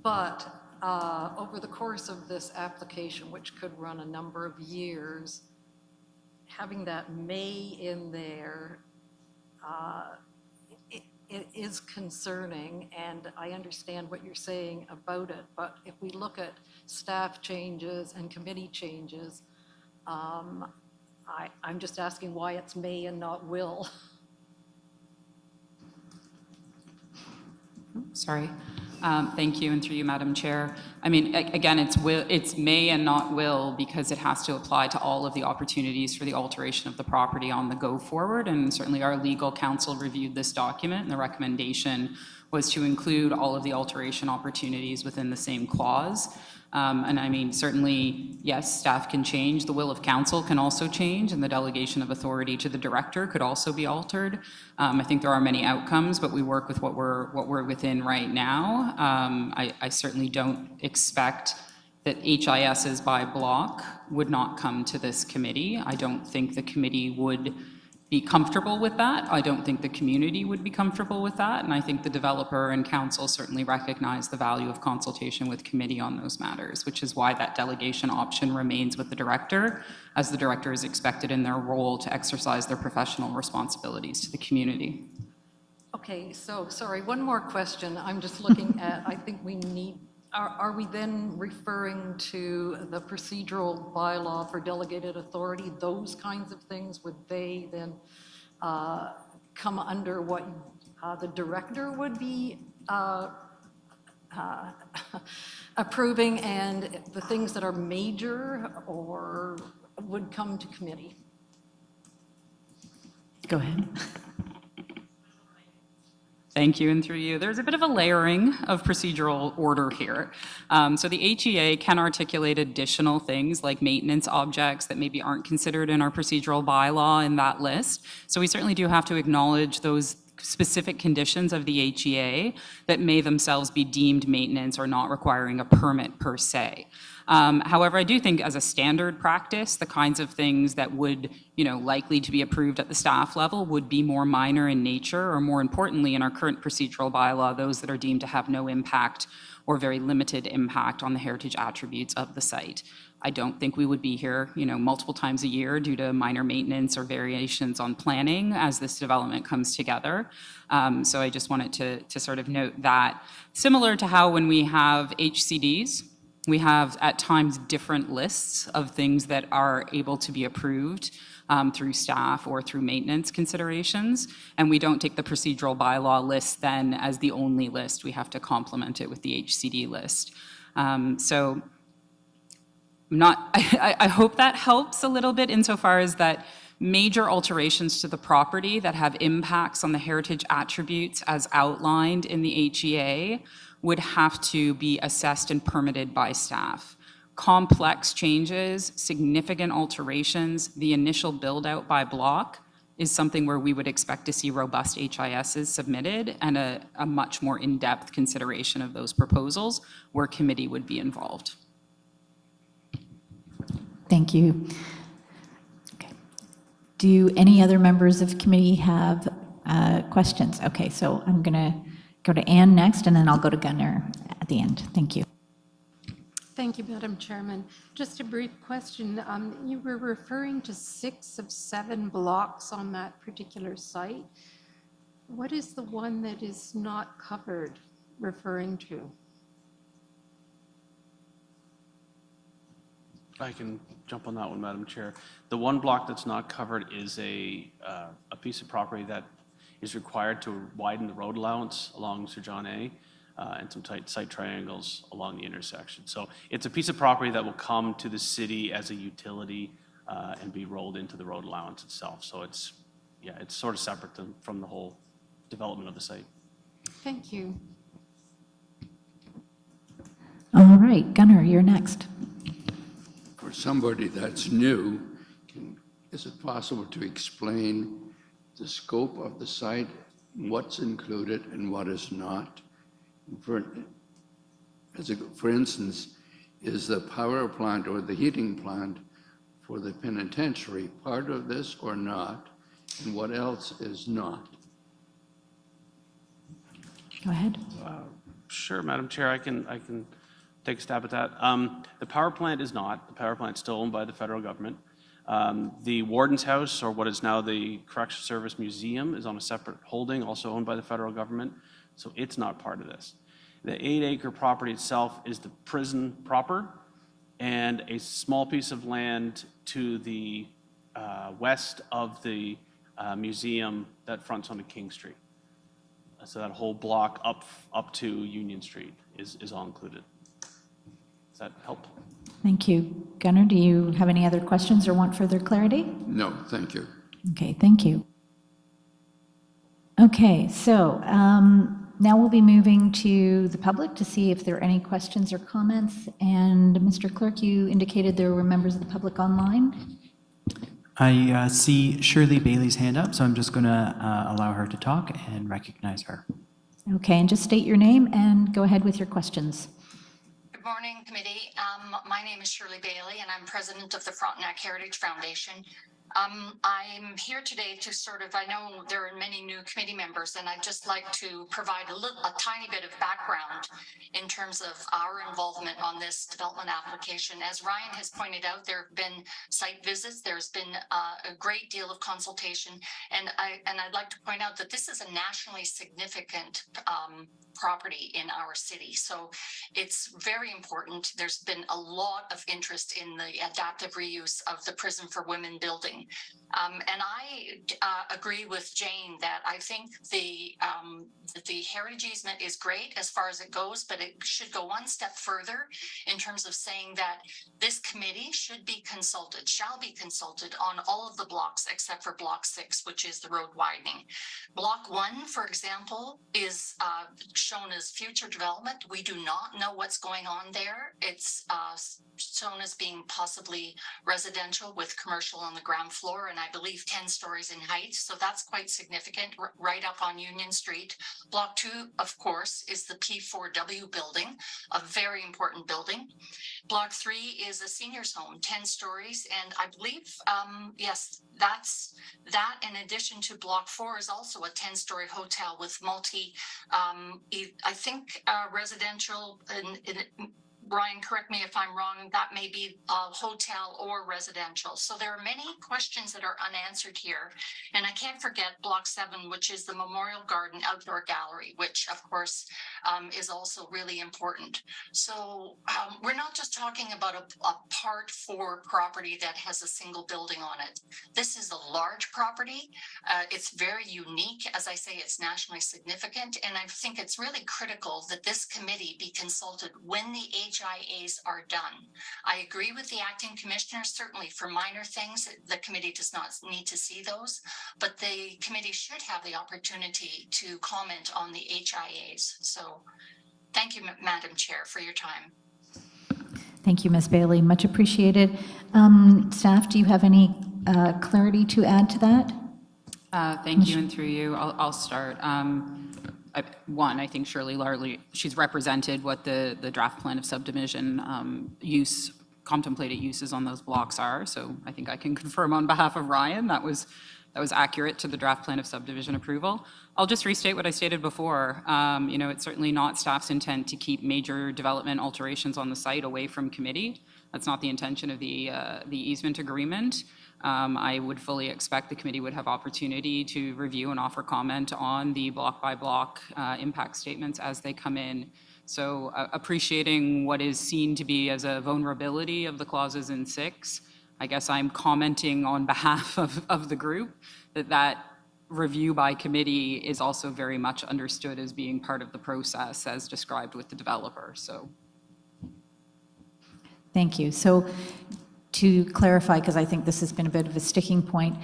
But over the course of this application, which could run a number of years, having that may in there, it is concerning, and I understand what you're saying about it, but if we look at staff changes and committee changes, I'm just asking why it's may and not will. Sorry. Thank you, and through you, Madam Chair. I mean, again, it's may and not will, because it has to apply to all of the opportunities for the alteration of the property on the go forward. And certainly our legal counsel reviewed this document, and the recommendation was to include all of the alteration opportunities within the same clause. And I mean, certainly, yes, staff can change. The will of council can also change, and the delegation of authority to the director could also be altered. I think there are many outcomes, but we work with what we're within right now. I certainly don't expect that HISs by block would not come to this committee. I don't think the committee would be comfortable with that. I don't think the community would be comfortable with that. And I think the developer and council certainly recognize the value of consultation with committee on those matters, which is why that delegation option remains with the director, as the director is expected in their role to exercise their professional responsibilities to the community. Okay, so, sorry, one more question. I'm just looking at, I think we need, are we then referring to the procedural bylaw for delegated authority, those kinds of things? Would they then come under what the director would be approving, and the things that are major or would come to committee? Go ahead. Thank you, and through you. There's a bit of a layering of procedural order here. So the HEA can articulate additional things like maintenance objects that maybe aren't considered in our procedural bylaw in that list. So we certainly do have to acknowledge those specific conditions of the HEA that may themselves be deemed maintenance or not requiring a permit per se. However, I do think as a standard practice, the kinds of things that would, likely to be approved at the staff level would be more minor in nature, or more importantly, in our current procedural bylaw, those that are deemed to have no impact or very limited impact on the heritage attributes of the site. I don't think we would be here, multiple times a year due to minor maintenance or variations on planning as this development comes together. So I just wanted to sort of note that, similar to how when we have HCDs, we have at times different lists of things that are able to be approved through staff or through maintenance considerations. And we don't take the procedural bylaw list then as the only list. We have to complement it with the HCD list. So I hope that helps a little bit insofar as that major alterations to the property that have impacts on the heritage attributes as outlined in the HEA would have to be assessed and permitted by staff. Complex changes, significant alterations, the initial build out by block is something where we would expect to see robust HISs submitted and a much more in-depth consideration of those proposals where committee would be involved. Thank you. Okay. Do any other members of committee have questions? Okay, so I'm going to go to Ann next, and then I'll go to Gunnar at the end. Thank you. Thank you, Madam Chairman. Just a brief question. You were referring to 6 of 7 blocks on that particular site. What is the one that is not covered referring to? I can jump on that one, Madam Chair. The one block that's not covered is a piece of property that is required to widen the road allowance along Sir John A. And some tight site triangles along the intersection. So it's a piece of property that will come to the city as a utility and be rolled into the road allowance itself. So it's sort of separate from the whole development of the site. Thank you. All right, Gunnar, you're next. For somebody that's new, is it possible to explain the scope of the site, what's included and what is not? For instance, is the power plant or the heating plant for the penitentiary part of this or not? And what else is not? Go ahead. Sure, Madam Chair, I can take a stab at that. The power plant is not. The power plant is still owned by the federal government. The Warden's House, or what is now the Correctional Service Museum, is on a separate holding, also owned by the federal government. So it's not part of this. The 8-acre property itself is the prison proper and a small piece of land to the west of the museum that fronts onto King Street. So that whole block up to Union Street is all included. Does that help? Thank you. Gunnar, do you have any other questions or want further clarity? No, thank you. Okay, thank you. Okay, so now we'll be moving to the public to see if there are any questions or comments. And Mr. Clerk, you indicated there were members of the public online. I see Shirley Bailey's hand up, so I'm just going to allow her to talk and recognize her. Okay, and just state your name and go ahead with your questions. Good morning, committee. My name is Shirley Bailey, and I'm president of the Frontenac Heritage Foundation. I'm here today to I know there are many new committee members, and I'd just like to provide a tiny bit of background in terms of our involvement on this development application. As Ryan has pointed out, there have been site visits. There's been a great deal of consultation, and I'd like to point out that this is a nationally significant property in our city. So it's very important. There's been a lot of interest in the adaptive reuse of the Prison for Women building. And I agree with Jane that I think the heritage easement is great as far as it goes, but it should go one step further in terms of saying that this committee shall be consulted on all of the blocks except for block 6, which is the road widening. Block 1, for example, is shown as future development. We do not know what's going on there. It's shown as being possibly residential with commercial on the ground floor, and I believe 10 stories in height. So that's quite significant, right up on Union Street. Block 2, of course, is the P4W building, a very important building. Block 3 is a seniors home, 10 stories, and I believe, yes, that's that. In addition to Block 4 is also a 10-story hotel with multi, I think, residential and Brian, correct me if I'm wrong, that may be hotel or residential. So there are many questions that are unanswered here. And I can't forget Block 7, which is the Memorial Garden Outdoor Gallery, which of course is also really important. So we're not just talking about a Part 4 property that has a single building on it. This is a large property. It's very unique. As I say, it's nationally significant. And I think it's really critical that this committee be consulted when the HIAs are done. I agree with the acting commissioner, certainly for minor things, the committee does not need to see those, but the committee should have the opportunity to comment on the HIAs. So thank you, Madam Chair, for your time. Thank you, Ms. Bailey, much appreciated. Staff, do you have any clarity to add to that? Thank you, and through you, I'll start. One, I think Shirley Larley, she's represented what the draft plan of subdivision contemplated uses on those blocks are, so I think I can confirm on behalf of Ryan that was accurate to the draft plan of subdivision approval. I'll just restate what I stated before. It's certainly not staff's intent to keep major development alterations on the site away from committee. That's not the intention of the easement agreement. I would fully expect the committee would have opportunity to review and offer comment on the block-by-block impact statements as they come in. So appreciating what is seen to be as a vulnerability of the clauses in 6, I guess I'm commenting on behalf of the group that review by committee is also very much understood as being part of the process as described with the developer. So. Thank you. So to clarify, because I think this has been a bit of a sticking point,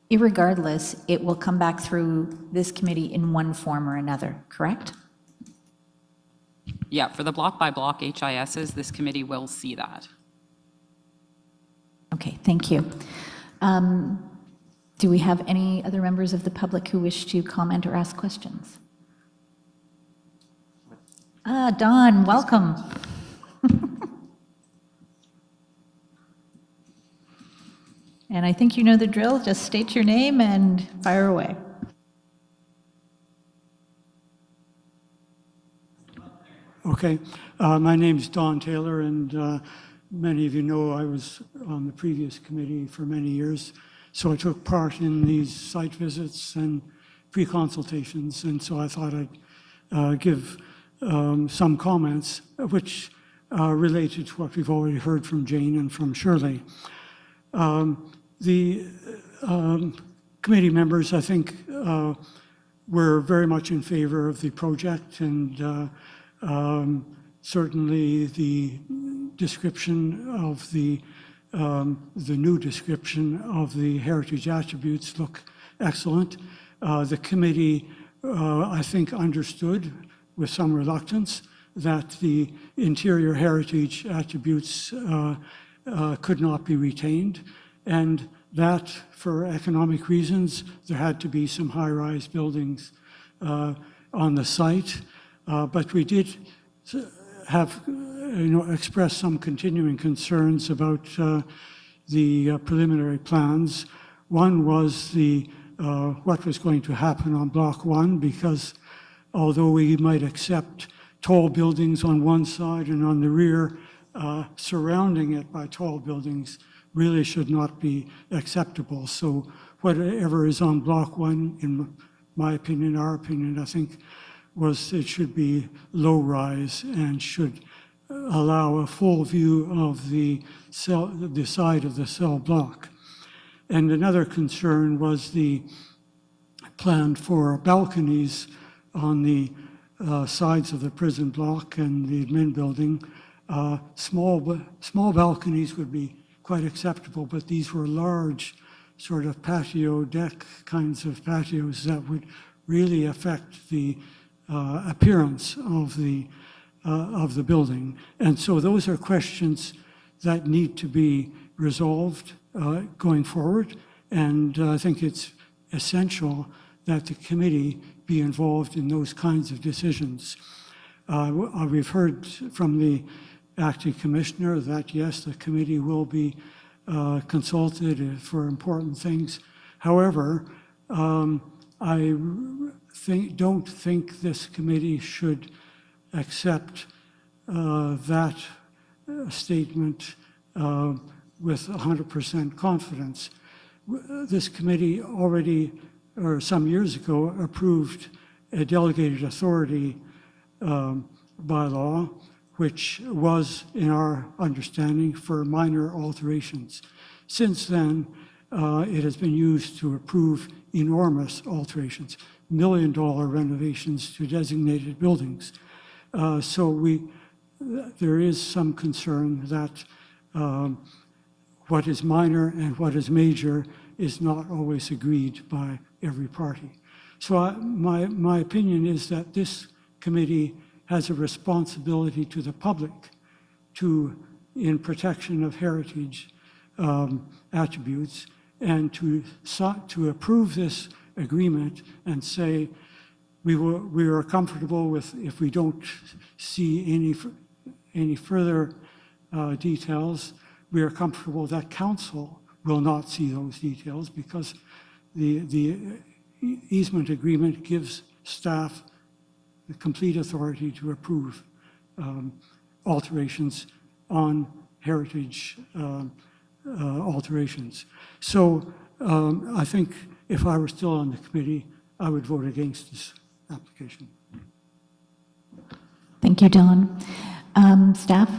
irregardless, it will come back through this committee in one form or another, correct? Yeah, for the block-by-block HISs, this committee will see that. Okay, thank you. Do we have any other members of the public who wish to comment or ask questions? Don, welcome. And I think you know the drill. Just state your name and fire away. Okay, my name is Don Taylor, and many of you know I was on the previous committee for many years, so I took part in these site visits and pre-consultations, and so I thought I'd give some comments which related to what we've already heard from Jane and from Shirley. The committee members, I think, were very much in favor of the project, and certainly the description of the new description of the heritage attributes look excellent. The committee, I think, understood with some reluctance that the interior heritage attributes could not be retained, and that for economic reasons there had to be some high-rise buildings on the site. But we did have, expressed some continuing concerns about the preliminary plans. One was what was going to happen on Block 1, because although we might accept tall buildings on one side and on the rear, surrounding it by tall buildings really should not be acceptable. So whatever is on Block 1, in my opinion, our opinion, I think, was it should be low-rise and should allow a full view of the side of the cell block. And another concern was the plan for balconies on the sides of the prison block and the admin building. Small balconies would be quite acceptable, but these were large sort of patio deck kinds of patios that would really affect the appearance of the building. And so those are questions that need to be resolved going forward. And I think it's essential that the committee be involved in those kinds of decisions. We've heard from the acting commissioner that yes, the committee will be consulted for important things. However, I don't think this committee should accept that statement with 100% confidence. This committee already, or some years ago, approved a delegated authority bylaw, which was, in our understanding, for minor alterations. Since then, it has been used to approve enormous alterations, million-dollar renovations to designated buildings. There is some concern that what is minor and what is major is not always agreed by every party. So my opinion is that this committee has a responsibility to the public in protection of heritage attributes, and to approve this agreement and say we are comfortable with, if we don't see any further details, we are comfortable that council will not see those details, because the easement agreement gives staff the complete authority to approve alterations on heritage alterations. So I think if I were still on the committee, I would vote against this application. Thank you, Don. Staff?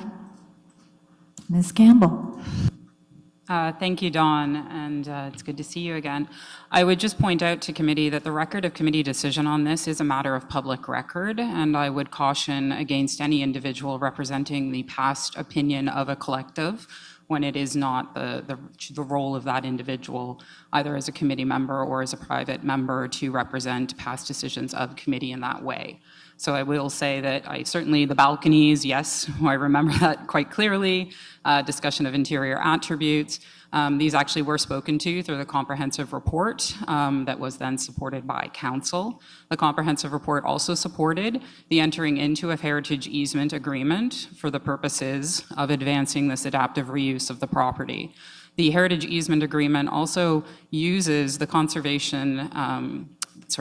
Ms. Campbell? Thank you, Dawn, and it's good to see you again. I would just point out to committee that the record of committee decision on this is a matter of public record, and I would caution against any individual representing the past opinion of a collective when it is not the role of that individual, either as a committee member or as a private member, to represent past decisions of committee in that way. So I will say that certainly the balconies, yes, I remember that quite clearly, discussion of interior attributes. These actually were spoken to through the comprehensive report that was then supported by council. The comprehensive report also supported the entering into a heritage easement agreement for the purposes of advancing this adaptive reuse of the property. The heritage easement agreement also uses the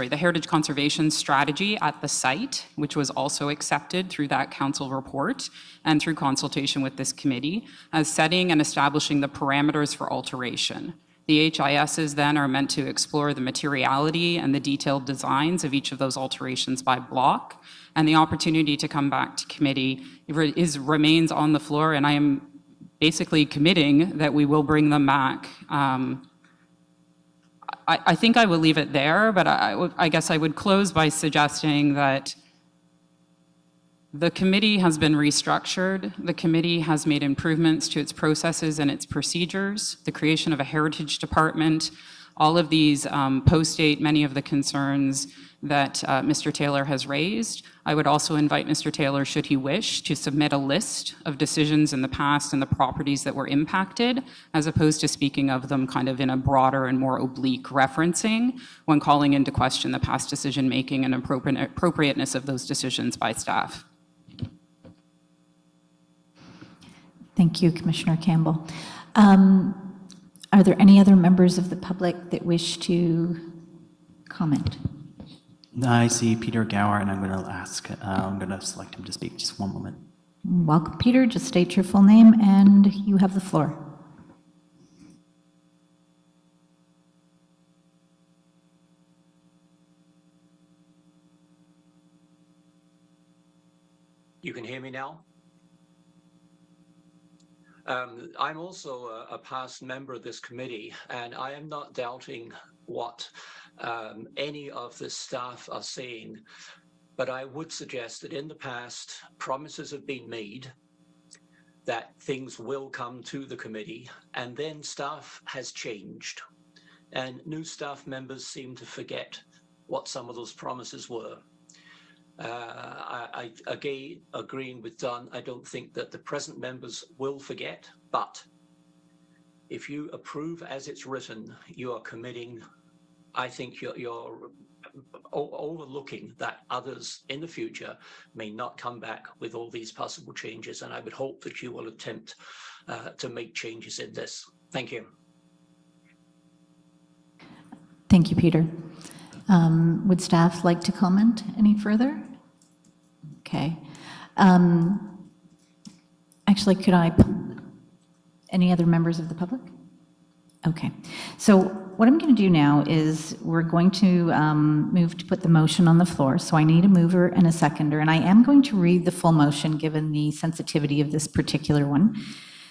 the heritage conservation strategy at the site, which was also accepted through that council report and through consultation with this committee, as setting and establishing the parameters for alteration. The HISs then are meant to explore the materiality and the detailed designs of each of those alterations by block, and the opportunity to come back to committee remains on the floor, and I am basically committing that we will bring them back. I think I will leave it there, but I guess I would close by suggesting that the committee has been restructured. The committee has made improvements to its processes and its procedures, the creation of a heritage department. All of these postdate many of the concerns that Mr. Taylor has raised. I would also invite Mr. Taylor, should he wish, to submit a list of decisions in the past and the properties that were impacted, as opposed to speaking of them kind of in a broader and more oblique referencing when calling into question the past decision-making and appropriateness of those decisions by staff. Thank you, Commissioner Campbell. Are there any other members of the public that wish to comment? I see Peter Gower, and I'm going to select him to speak. Just one moment. Welcome, Peter. Just state your full name, and you have the floor. You can hear me now? I'm also a past member of this committee, and I am not doubting what any of the staff are saying, but I would suggest that in the past, promises have been made that things will come to the committee, and then staff has changed, and new staff members seem to forget what some of those promises were. I again, agreeing with Don, I don't think that the present members will forget, but if you approve as it's written, you are committing, I think you're overlooking that others in the future may not come back with all these possible changes, and I would hope that you will attempt to make changes in this. Thank you. Thank you, Peter. Would staff like to comment any further? Okay. Actually, any other members of the public? Okay, so what I'm going to do now is we're going to move to put the motion on the floor. So I need a mover and a seconder, and I am going to read the full motion given the sensitivity of this particular one.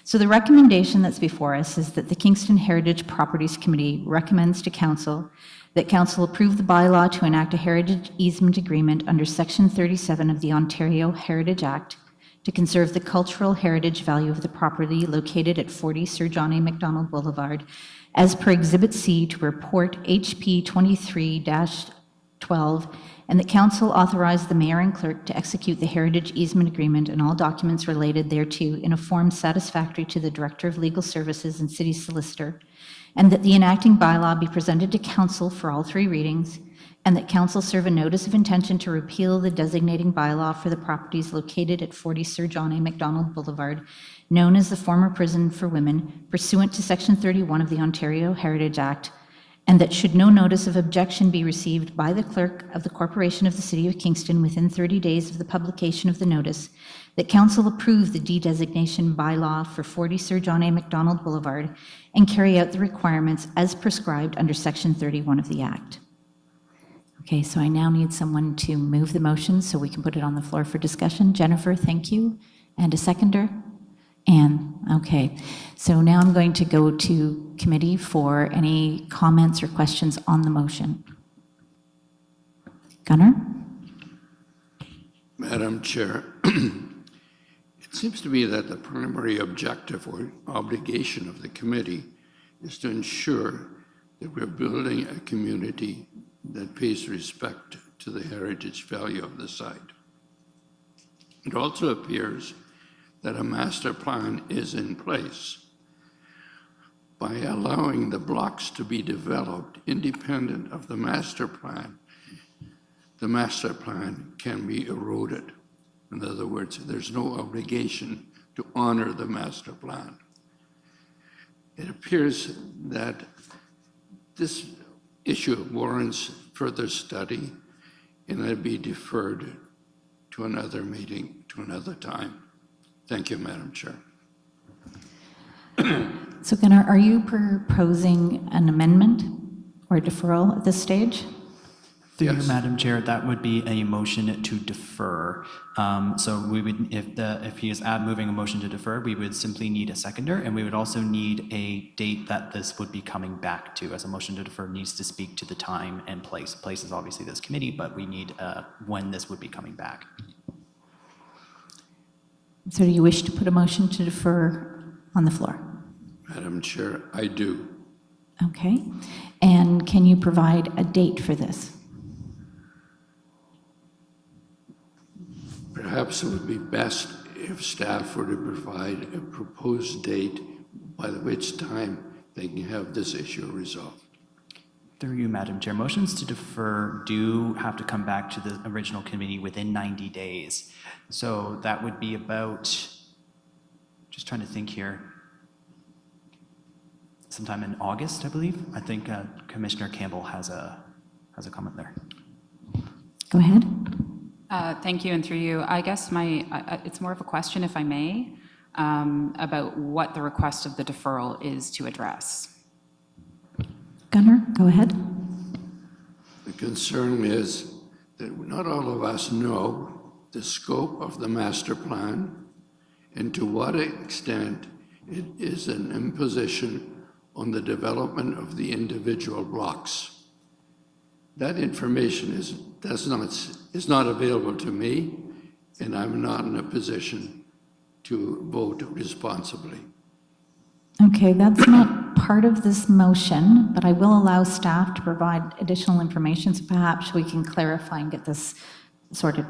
So the recommendation that's before us is that the Kingston Heritage Properties Committee recommends to Council that Council approve the bylaw to enact a heritage easement agreement under Section 37 of the Ontario Heritage Act to conserve the cultural heritage value of the property located at 40 Sir John A. Macdonald Boulevard as per Exhibit C to Report HP 23-12, and that Council authorize the Mayor and Clerk to execute the heritage easement agreement and all documents related thereto in a form satisfactory to the Director of Legal Services and City Solicitor, and that the enacting bylaw be presented to Council for all 3 readings, and that Council serve a notice of intention to repeal the designating bylaw for the properties located at 40 Sir John A. Macdonald Boulevard, known as the former prison for women, pursuant to Section 31 of the Ontario Heritage Act, and that should no notice of objection be received by the Clerk of the Corporation of the City of Kingston within 30 days of the publication of the notice, that Council approve the de-designation bylaw for 40 Sir John A. Macdonald Boulevard and carry out the requirements as prescribed under Section 31 of the Act. Okay, so I now need someone to move the motion so we can put it on the floor for discussion. Jennifer, thank you. And a seconder? Anne, okay. So now I'm going to go to committee for any comments or questions on the motion. Gunnar? Madam Chair, it seems to me that the primary objective or obligation of the committee is to ensure that we're building a community that pays respect to the heritage value of the site. It also appears that a master plan is in place. By allowing the blocks to be developed independent of the master plan can be eroded. In other words, there's no obligation to honor the master plan. It appears that this issue warrants further study, and it'll be deferred to another meeting, to another time. Thank you, Madam Chair. So Gunnar, are you proposing an amendment or deferral at this stage? Through you, Yes. Madam Chair, that would be a motion to defer. So we would, if he is moving a motion to defer, we would simply need a seconder, and we would also need a date that this would be coming back to, as a motion to defer needs to speak to the time and place. Place is obviously this committee, but we need when this would be coming back. So do you wish to put a motion to defer on the floor? Madam Chair, I do. Okay. And can you provide a date for this? Perhaps it would be best if staff were to provide a proposed date by which time they can have this issue resolved. Through you, Madam Chair, motions to defer do have to come back to the original committee within 90 days. So that would be about, just trying to think here, sometime in August, I believe. I think Commissioner Campbell has a comment there. Go ahead. Thank you, and through you, I guess it's more of a question, if I may, about what the request of the deferral is to address. Gunnar, go ahead. The concern is that not all of us know the scope of the master plan and to what extent it is an imposition on the development of the individual blocks. That information is not available to me, and I'm not in a position to vote responsibly. Okay, that's not part of this motion, but I will allow staff to provide additional information, so perhaps we can clarify and get this sorted.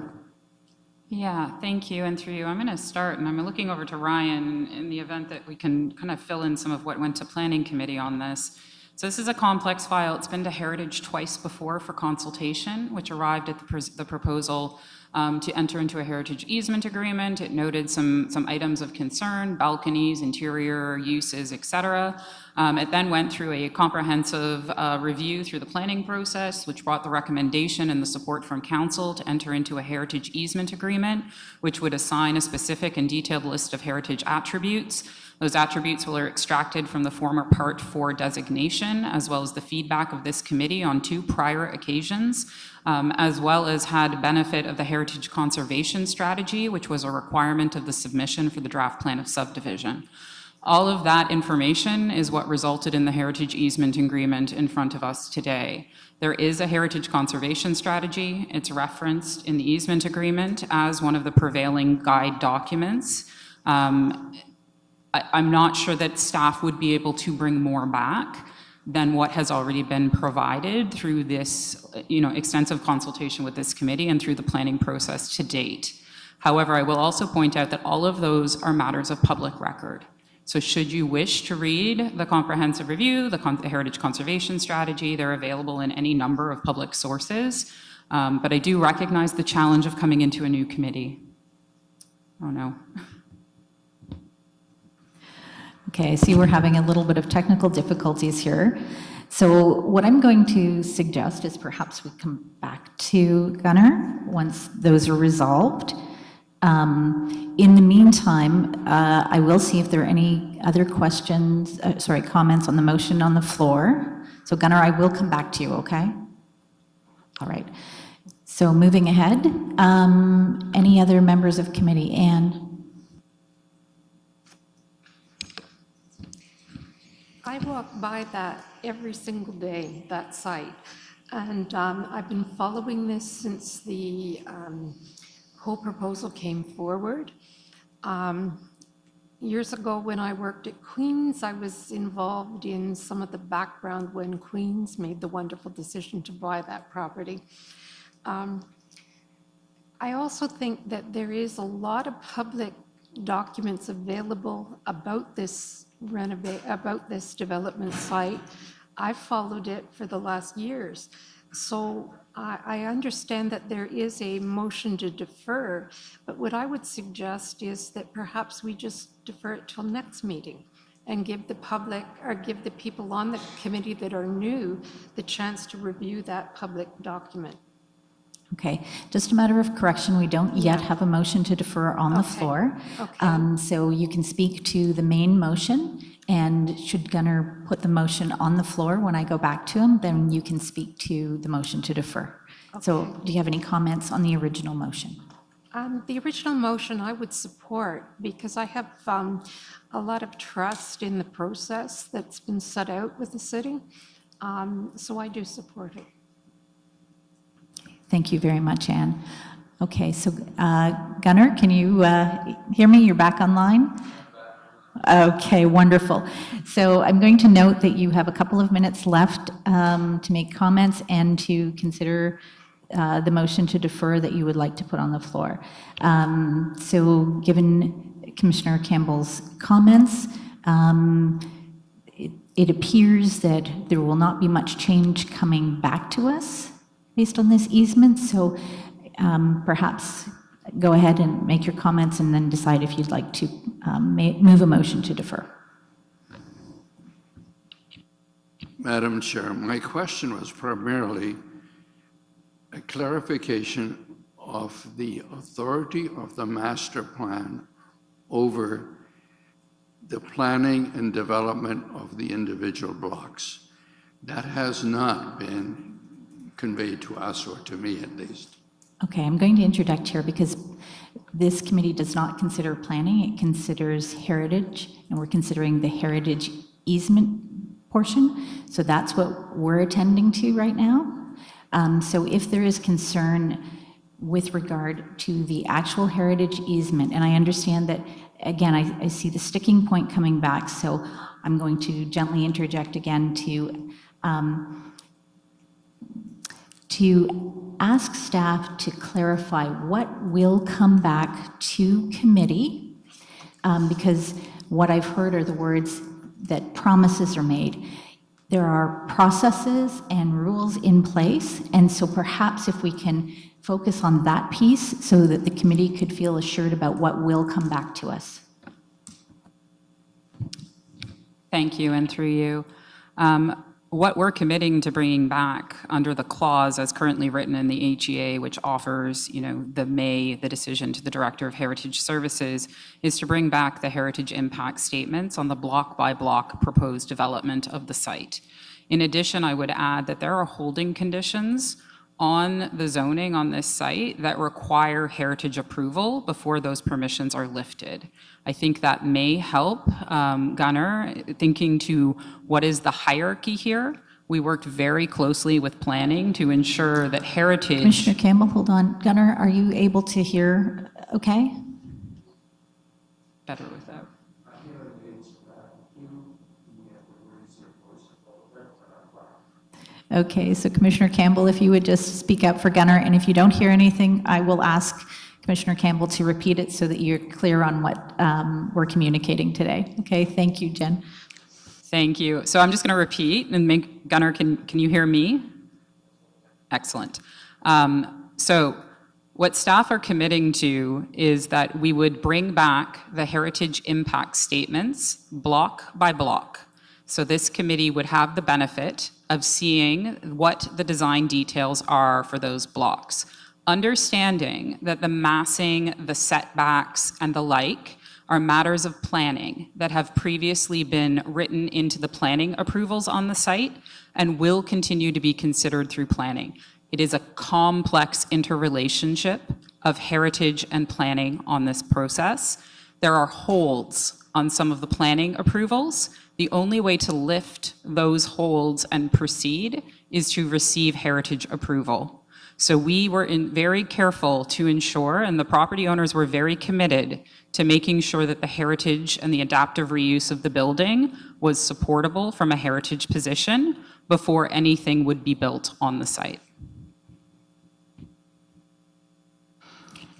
Yeah, thank you, and through you, I'm going to start, and I'm looking over to Ryan in the event that we can kind of fill in some of what went to Planning Committee on this. So this is a complex file. It's been to Heritage twice before for consultation, which arrived at the proposal to enter into a heritage easement agreement. It noted some items of concern, balconies, interior uses, et cetera. It then went through a comprehensive review through the planning process, which brought the recommendation and the support from council to enter into a heritage easement agreement, which would assign a specific and detailed list of heritage attributes. Those attributes were extracted from the former Part 4 designation, as well as the feedback of this committee on 2 prior occasions, as well as had benefit of the heritage conservation strategy, which was a requirement of the submission for the draft plan of subdivision. All of that information is what resulted in the heritage easement agreement in front of us today. There is a heritage conservation strategy. It's referenced in the easement agreement as one of the prevailing guide documents. I'm not sure that staff would be able to bring more back than what has already been provided through this, extensive consultation with this committee and through the planning process to date. However, I will also point out that all of those are matters of public record. So should you wish to read the comprehensive review, the heritage conservation strategy, they're available in any number of public sources. But I do recognize the challenge of coming into a new committee. Oh no. Okay, I see we're having a little bit of technical difficulties here. So what I'm going to suggest is perhaps we come back to Gunnar once those are resolved. In the meantime, I will see if there are any other questions, comments on the motion on the floor. So Gunnar, I will come back to you, okay? All right. So moving ahead, any other members of committee? Anne? I walk by that every single day, that site. And I've been following this since the whole proposal came forward. Years ago, when I worked at Queen's, I was involved in some of the background when Queen's made the wonderful decision to buy that property. I also think that there is a lot of public documents available about this development site. I've followed it for the last years. So I understand that there is a motion to defer, but what I would suggest is that perhaps we just defer it till next meeting and give the public, or give the people on the committee that are new, the chance to review that public document. Okay, just a matter of correction, we don't yet have a motion to defer on the floor. Okay. So you can speak to the main motion, and should Gunnar put the motion on the floor when I go back to him, then you can speak to the motion to defer. So do you have any comments on the original motion? The original motion I would support because I have a lot of trust in the process that's been set out with the city. So I do support it. Thank you very much, Anne. Okay, so Gunnar, can you hear me? You're back online? Okay, wonderful. So I'm going to note that you have a couple of minutes left to make comments and to consider the motion to defer that you would like to put on the floor. So given Commissioner Campbell's comments, it appears that there will not be much change coming back to us based on this easement, so perhaps go ahead and make your comments and then decide if you'd like to move a motion to defer. Madam Chair, my question was primarily a clarification of the authority of the master plan over the planning and development of the individual blocks. That has not been conveyed to us, or to me at least. Okay, I'm going to interject here because this committee does not consider planning, it considers heritage, and we're considering the heritage easement portion. So that's what we're attending to right now. So if there is concern with regard to the actual heritage easement, and I understand that, again, I see the sticking point coming back, so I'm going to gently interject again to ask staff to clarify what will come back to committee, because what I've heard are the words that promises are made. there are processes and rules in place, and so perhaps if we can focus on that piece so that the committee could feel assured about what will come back to us. Thank you, and through you. What we're committing to bringing back under the clause as currently written in the HEA, which offers, the decision to the Director of Heritage Services, is to bring back the heritage impact statements on the block-by-block proposed development of the site. In addition, I would add that there are holding conditions on the zoning on this site that require heritage approval before those permissions are lifted. I think that may help, Gunnar, thinking to what is the hierarchy here. We worked very closely with planning to ensure that heritage. Commissioner Campbell, hold on. Gunnar, are you able to hear okay? Better without. Okay, so Commissioner Campbell, if you would just speak up for Gunnar, and if you don't hear anything, I will ask Commissioner Campbell to repeat it so that you're clear on what we're communicating today. Okay, thank you, Jen. Thank you. So I'm just going to repeat and make, Gunnar, can you hear me? Excellent. So what staff are committing to is that we would bring back the heritage impact statements block by block. So this committee would have the benefit of seeing what the design details are for those blocks, understanding that the massing, the setbacks, and the like are matters of planning that have previously been written into the planning approvals on the site and will continue to be considered through planning. It is a complex interrelationship of heritage and planning on this process. There are holds on some of the planning approvals. The only way to lift those holds and proceed is to receive heritage approval. So we were very careful to ensure, and the property owners were very committed to making sure that the heritage and the adaptive reuse of the building was supportable from a heritage position before anything would be built on the site.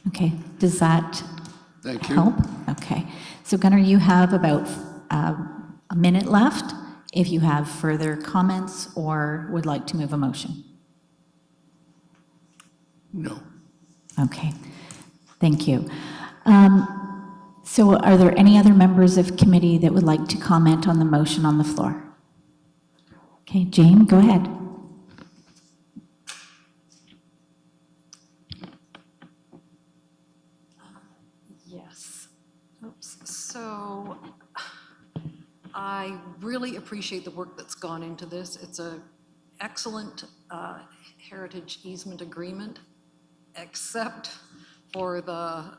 Okay, does that Thank you. help? Okay, so Gunnar, you have about a minute left if you have further comments or would like to move a motion. No. Okay, thank you. So are there any other members of committee that would like to comment on the motion on the floor? Okay, Jane, go ahead. Yes. Oops. So I really appreciate the work that's gone into this. It's an excellent heritage easement agreement, except for the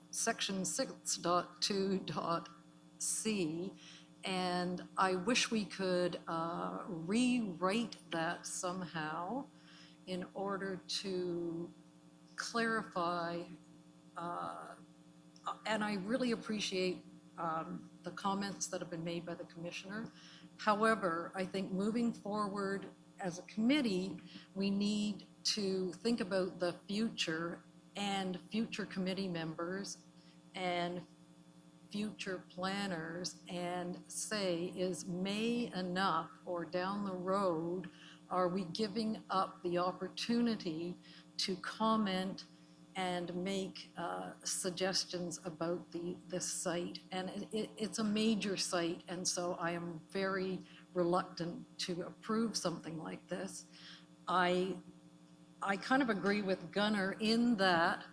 section 6.2.c, and I wish we could rewrite that somehow in order to clarify, and I really appreciate the comments that have been made by the commissioner. However, I think moving forward as a committee, we need to think about the future and future committee members and future planners and say, is May enough, or down the road, are we giving up the opportunity to comment and make suggestions about this site? And it's a major site, and so I am very reluctant to approve something like this. I kind of agree with Gunnar in that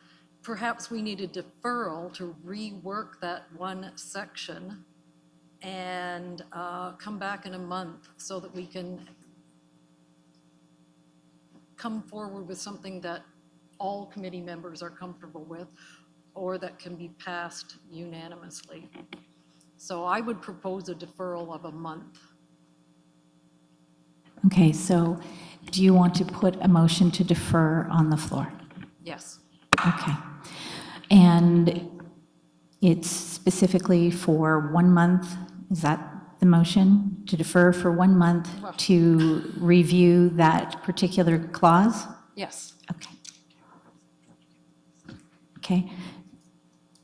perhaps we need a deferral to rework that one section and come back in a month so that we can come forward with something that all committee members are comfortable with or that can be passed unanimously. So I would propose a deferral of a month. Okay, so do you want to put a motion to defer on the floor? Yes. Okay. And it's specifically for 1 month, is that the motion? To defer for 1 month to review that particular clause? Yes. Okay. Okay.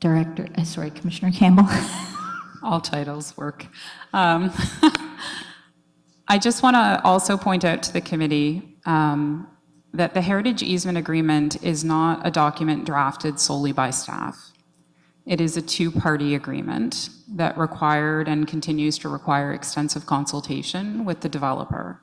Commissioner Campbell? All titles work. I just want to also point out to the committee that the heritage easement agreement is not a document drafted solely by staff. It is a two-party agreement that required and continues to require extensive consultation with the developer.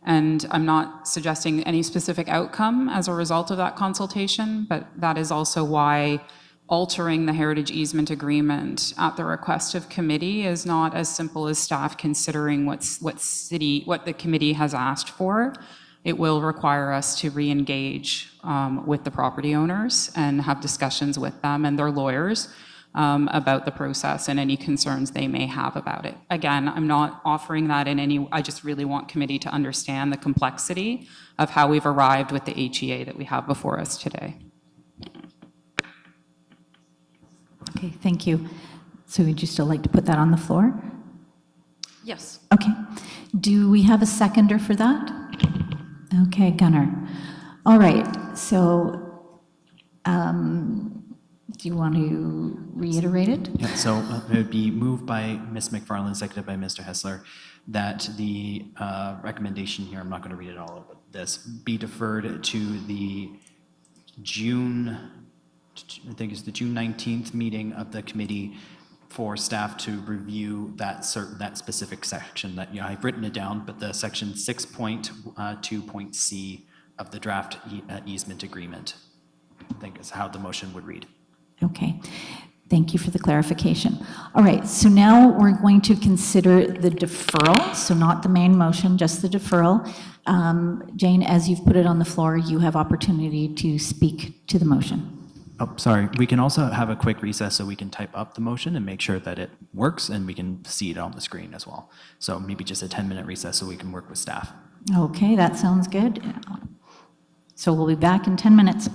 And I'm not suggesting any specific outcome as a result of that consultation, but that is also why altering the heritage easement agreement at the request of committee is not as simple as staff considering what the committee has asked for. It will require us to re-engage with the property owners and have discussions with them and their lawyers about the process and any concerns they may have about it. Again, I'm not offering that in any, I just really want committee to understand the complexity of how we've arrived with the HEA that we have before us today. Okay, thank you. So would you still like to put that on the floor? Yes. Okay. Do we have a seconder for that? Okay, Gunnar. All right, so do you want to reiterate it? Yeah, so it would be moved by Ms. McFarland, seconded by Mr. Hessler, that the recommendation here, I'm not going to read it all of this, be deferred to the June, I think it's the June 19th meeting of the committee for staff to review that specific section that, I've written it down, but the section 6.2.c of the draft easement agreement, I think is how the motion would read. Okay, thank you for the clarification. All right, so now we're going to consider the deferral, so not the main motion, just the deferral. Jane, as you've put it on the floor, you have opportunity to speak to the motion. Oh, sorry. We can also have a quick recess so we can type up the motion and make sure that it works and we can see it on the screen as well. So maybe just a 10-minute recess so we can work with staff. Okay, that sounds good. So we'll be back in 10 minutes.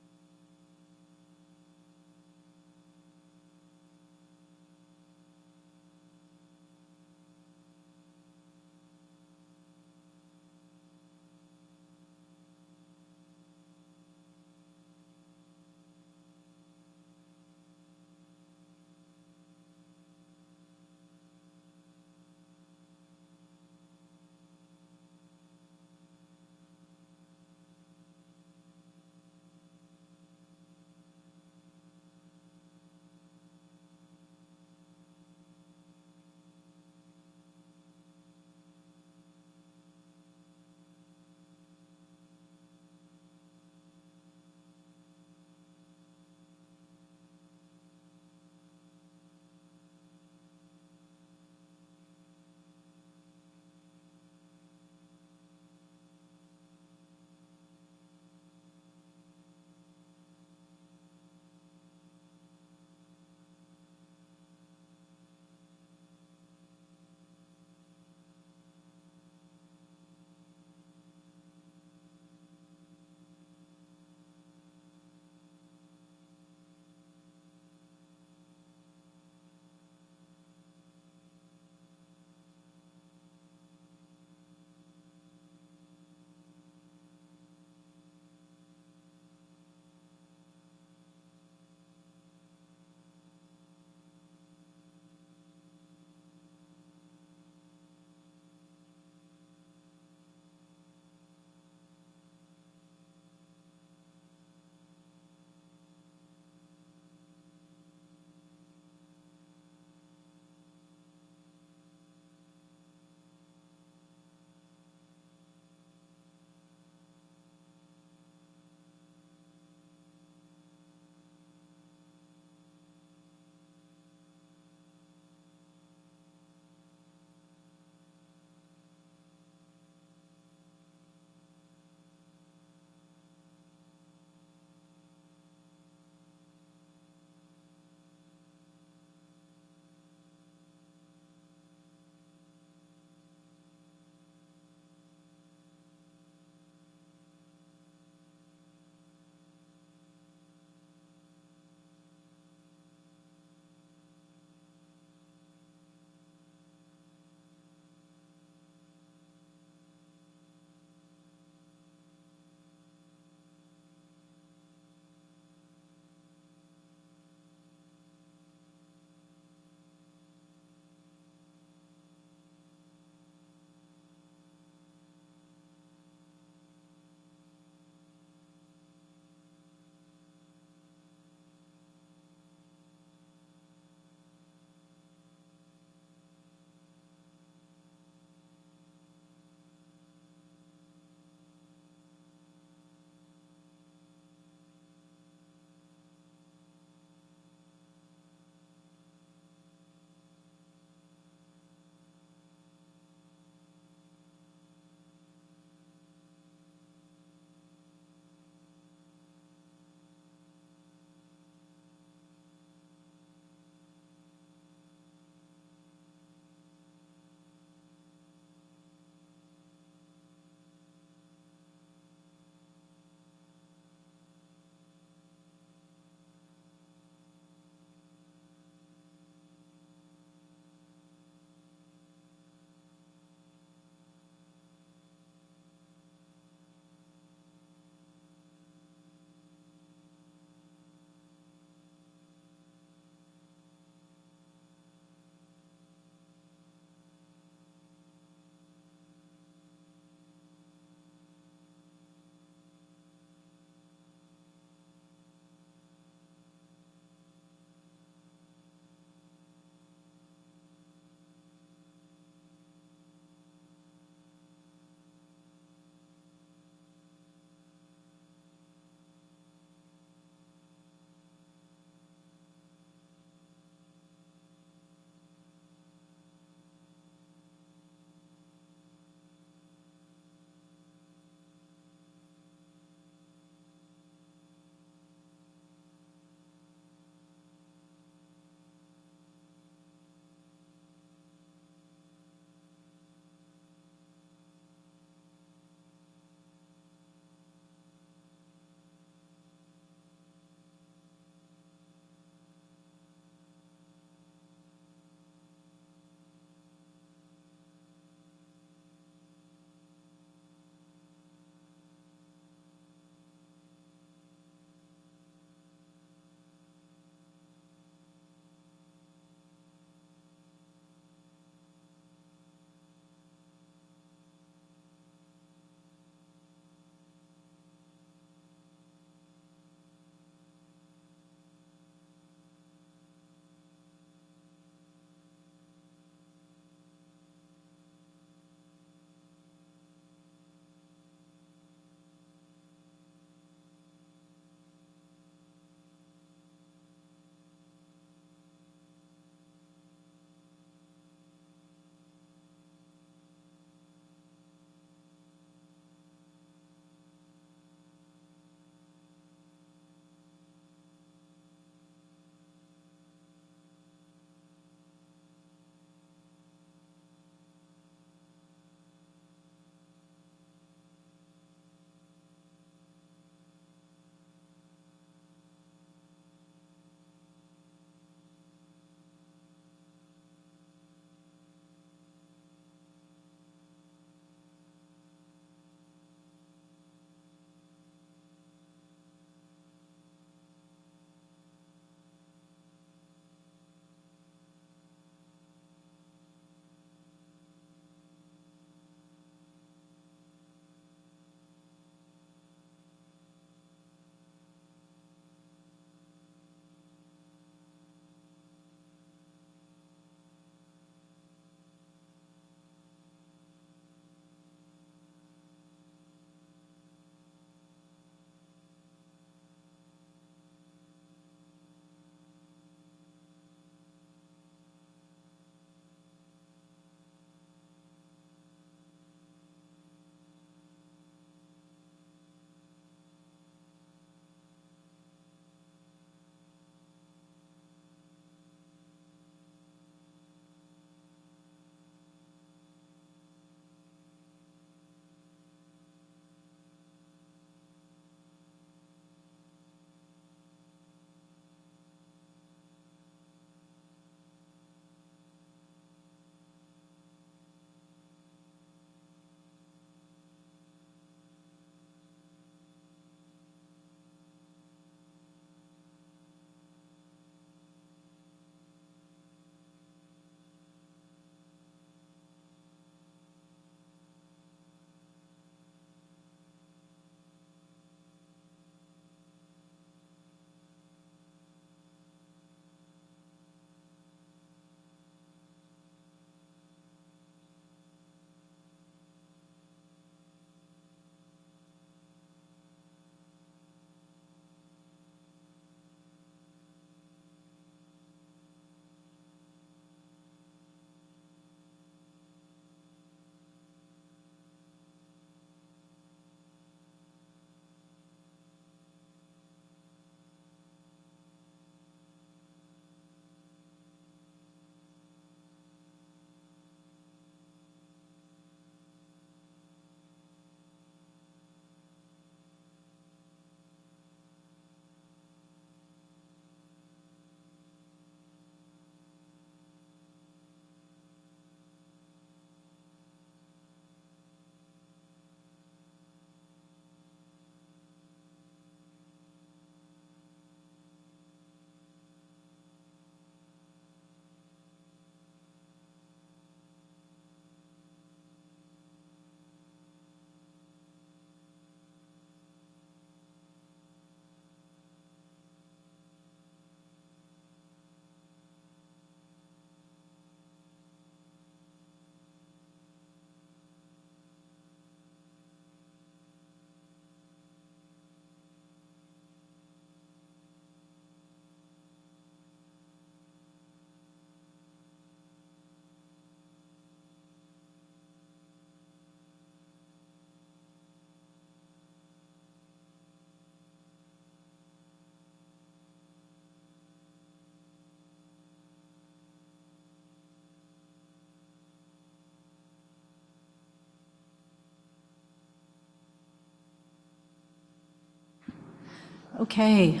Okay,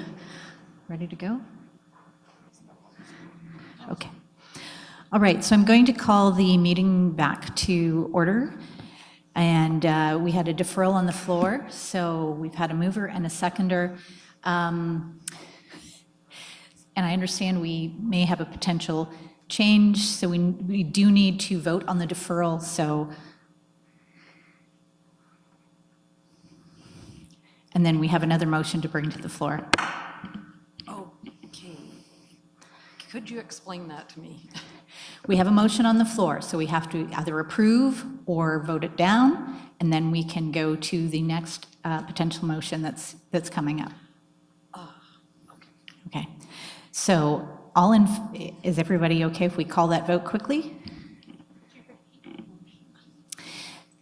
ready to go? Okay. All right, so I'm going to call the meeting back to order. And we had a deferral on the floor, so we've had a mover and a seconder. And I understand we may have a potential change, so we do need to vote on the deferral, so. And then we have another motion to bring to the floor. Okay. Could you explain that to me? We have a motion on the floor, so we have to either approve or vote it down, and then we can go to the next potential motion that's coming up. Okay. So is everybody okay if we call that vote quickly?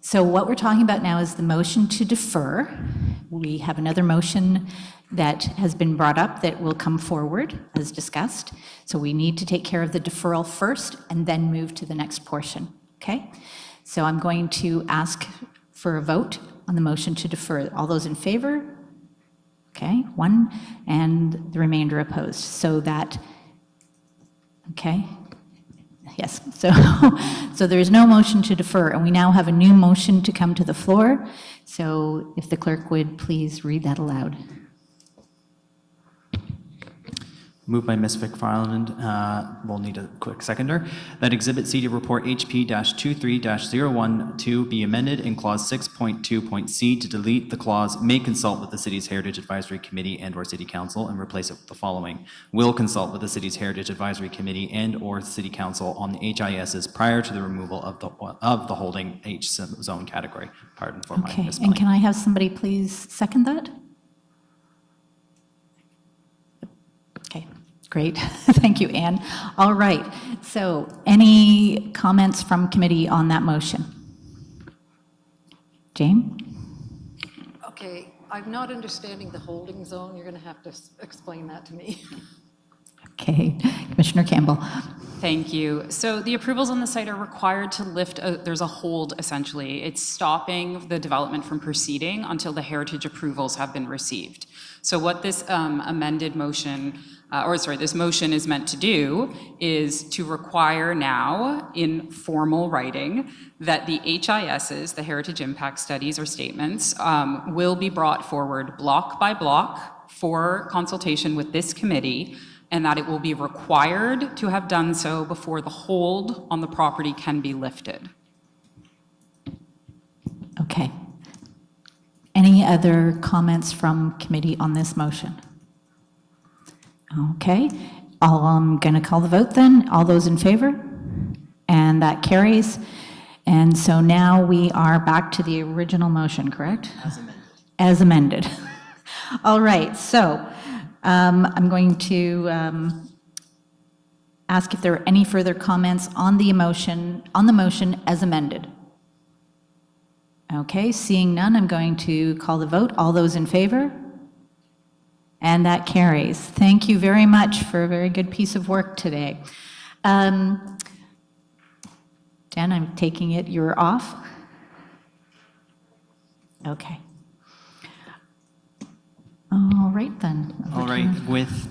So what we're talking about now is the motion to defer. We have another motion that has been brought up that will come forward as discussed. So we need to take care of the deferral first and then move to the next portion, okay? So I'm going to ask for a vote on the motion to defer. All those in favor? Okay, one, and the remainder opposed. So that, okay, yes. So there is no motion to defer, and we now have a new motion to come to the floor. So if the clerk would please read that aloud. Moved by Ms. McFarland, we'll need a quick seconder, that Exhibit C to Report HP-23-012 be amended in Clause 6.2.c to delete the clause "may consult with the city's Heritage Advisory Committee and/or City Council" and replace it with the following: "will consult with the city's Heritage Advisory Committee and/or City Council on the HISs prior to the removal of the holding H zone category." Pardon for my Okay, misspelling. and can I have somebody please second that? Okay, great. Thank you, Anne. All right, so any comments from committee on that motion? Jane? Okay, I'm not understanding the holding zone. You're going to have to explain that to me. Okay, Commissioner Campbell. Thank you. So the approvals on the site are required to lift, there's a hold essentially. It's stopping the development from proceeding until the heritage approvals have been received. So what this amended motion, this motion is meant to do is to require now in formal writing that the HISs, the Heritage Impact Studies or statements, will be brought forward block by block for consultation with this committee, and that it will be required to have done so before the hold on the property can be lifted. Okay. Any other comments from committee on this motion? Okay, I'm going to call the vote then. All those in favor? And that carries. And so now we are back to the original motion, correct? As amended. As amended. All right, so I'm going to ask if there are any further comments on the motion as amended. Okay, seeing none, I'm going to call the vote. All those in favor? And that carries. Thank you very much for a very good piece of work today. Jen, I'm taking it you're off? Okay. All right then. All right, with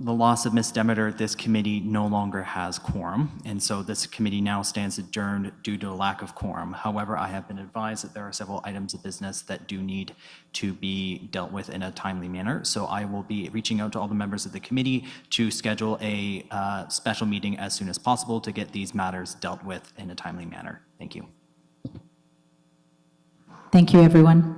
the loss of Ms. Demeter, this committee no longer has quorum, and so this committee now stands adjourned due to a lack of quorum. However, I have been advised that there are several items of business that do need to be dealt with in a timely manner, so I will be reaching out to all the members of the committee to schedule a special meeting as soon as possible to get these matters dealt with in a timely manner. Thank you. Thank you, everyone.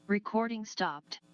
Recording stopped.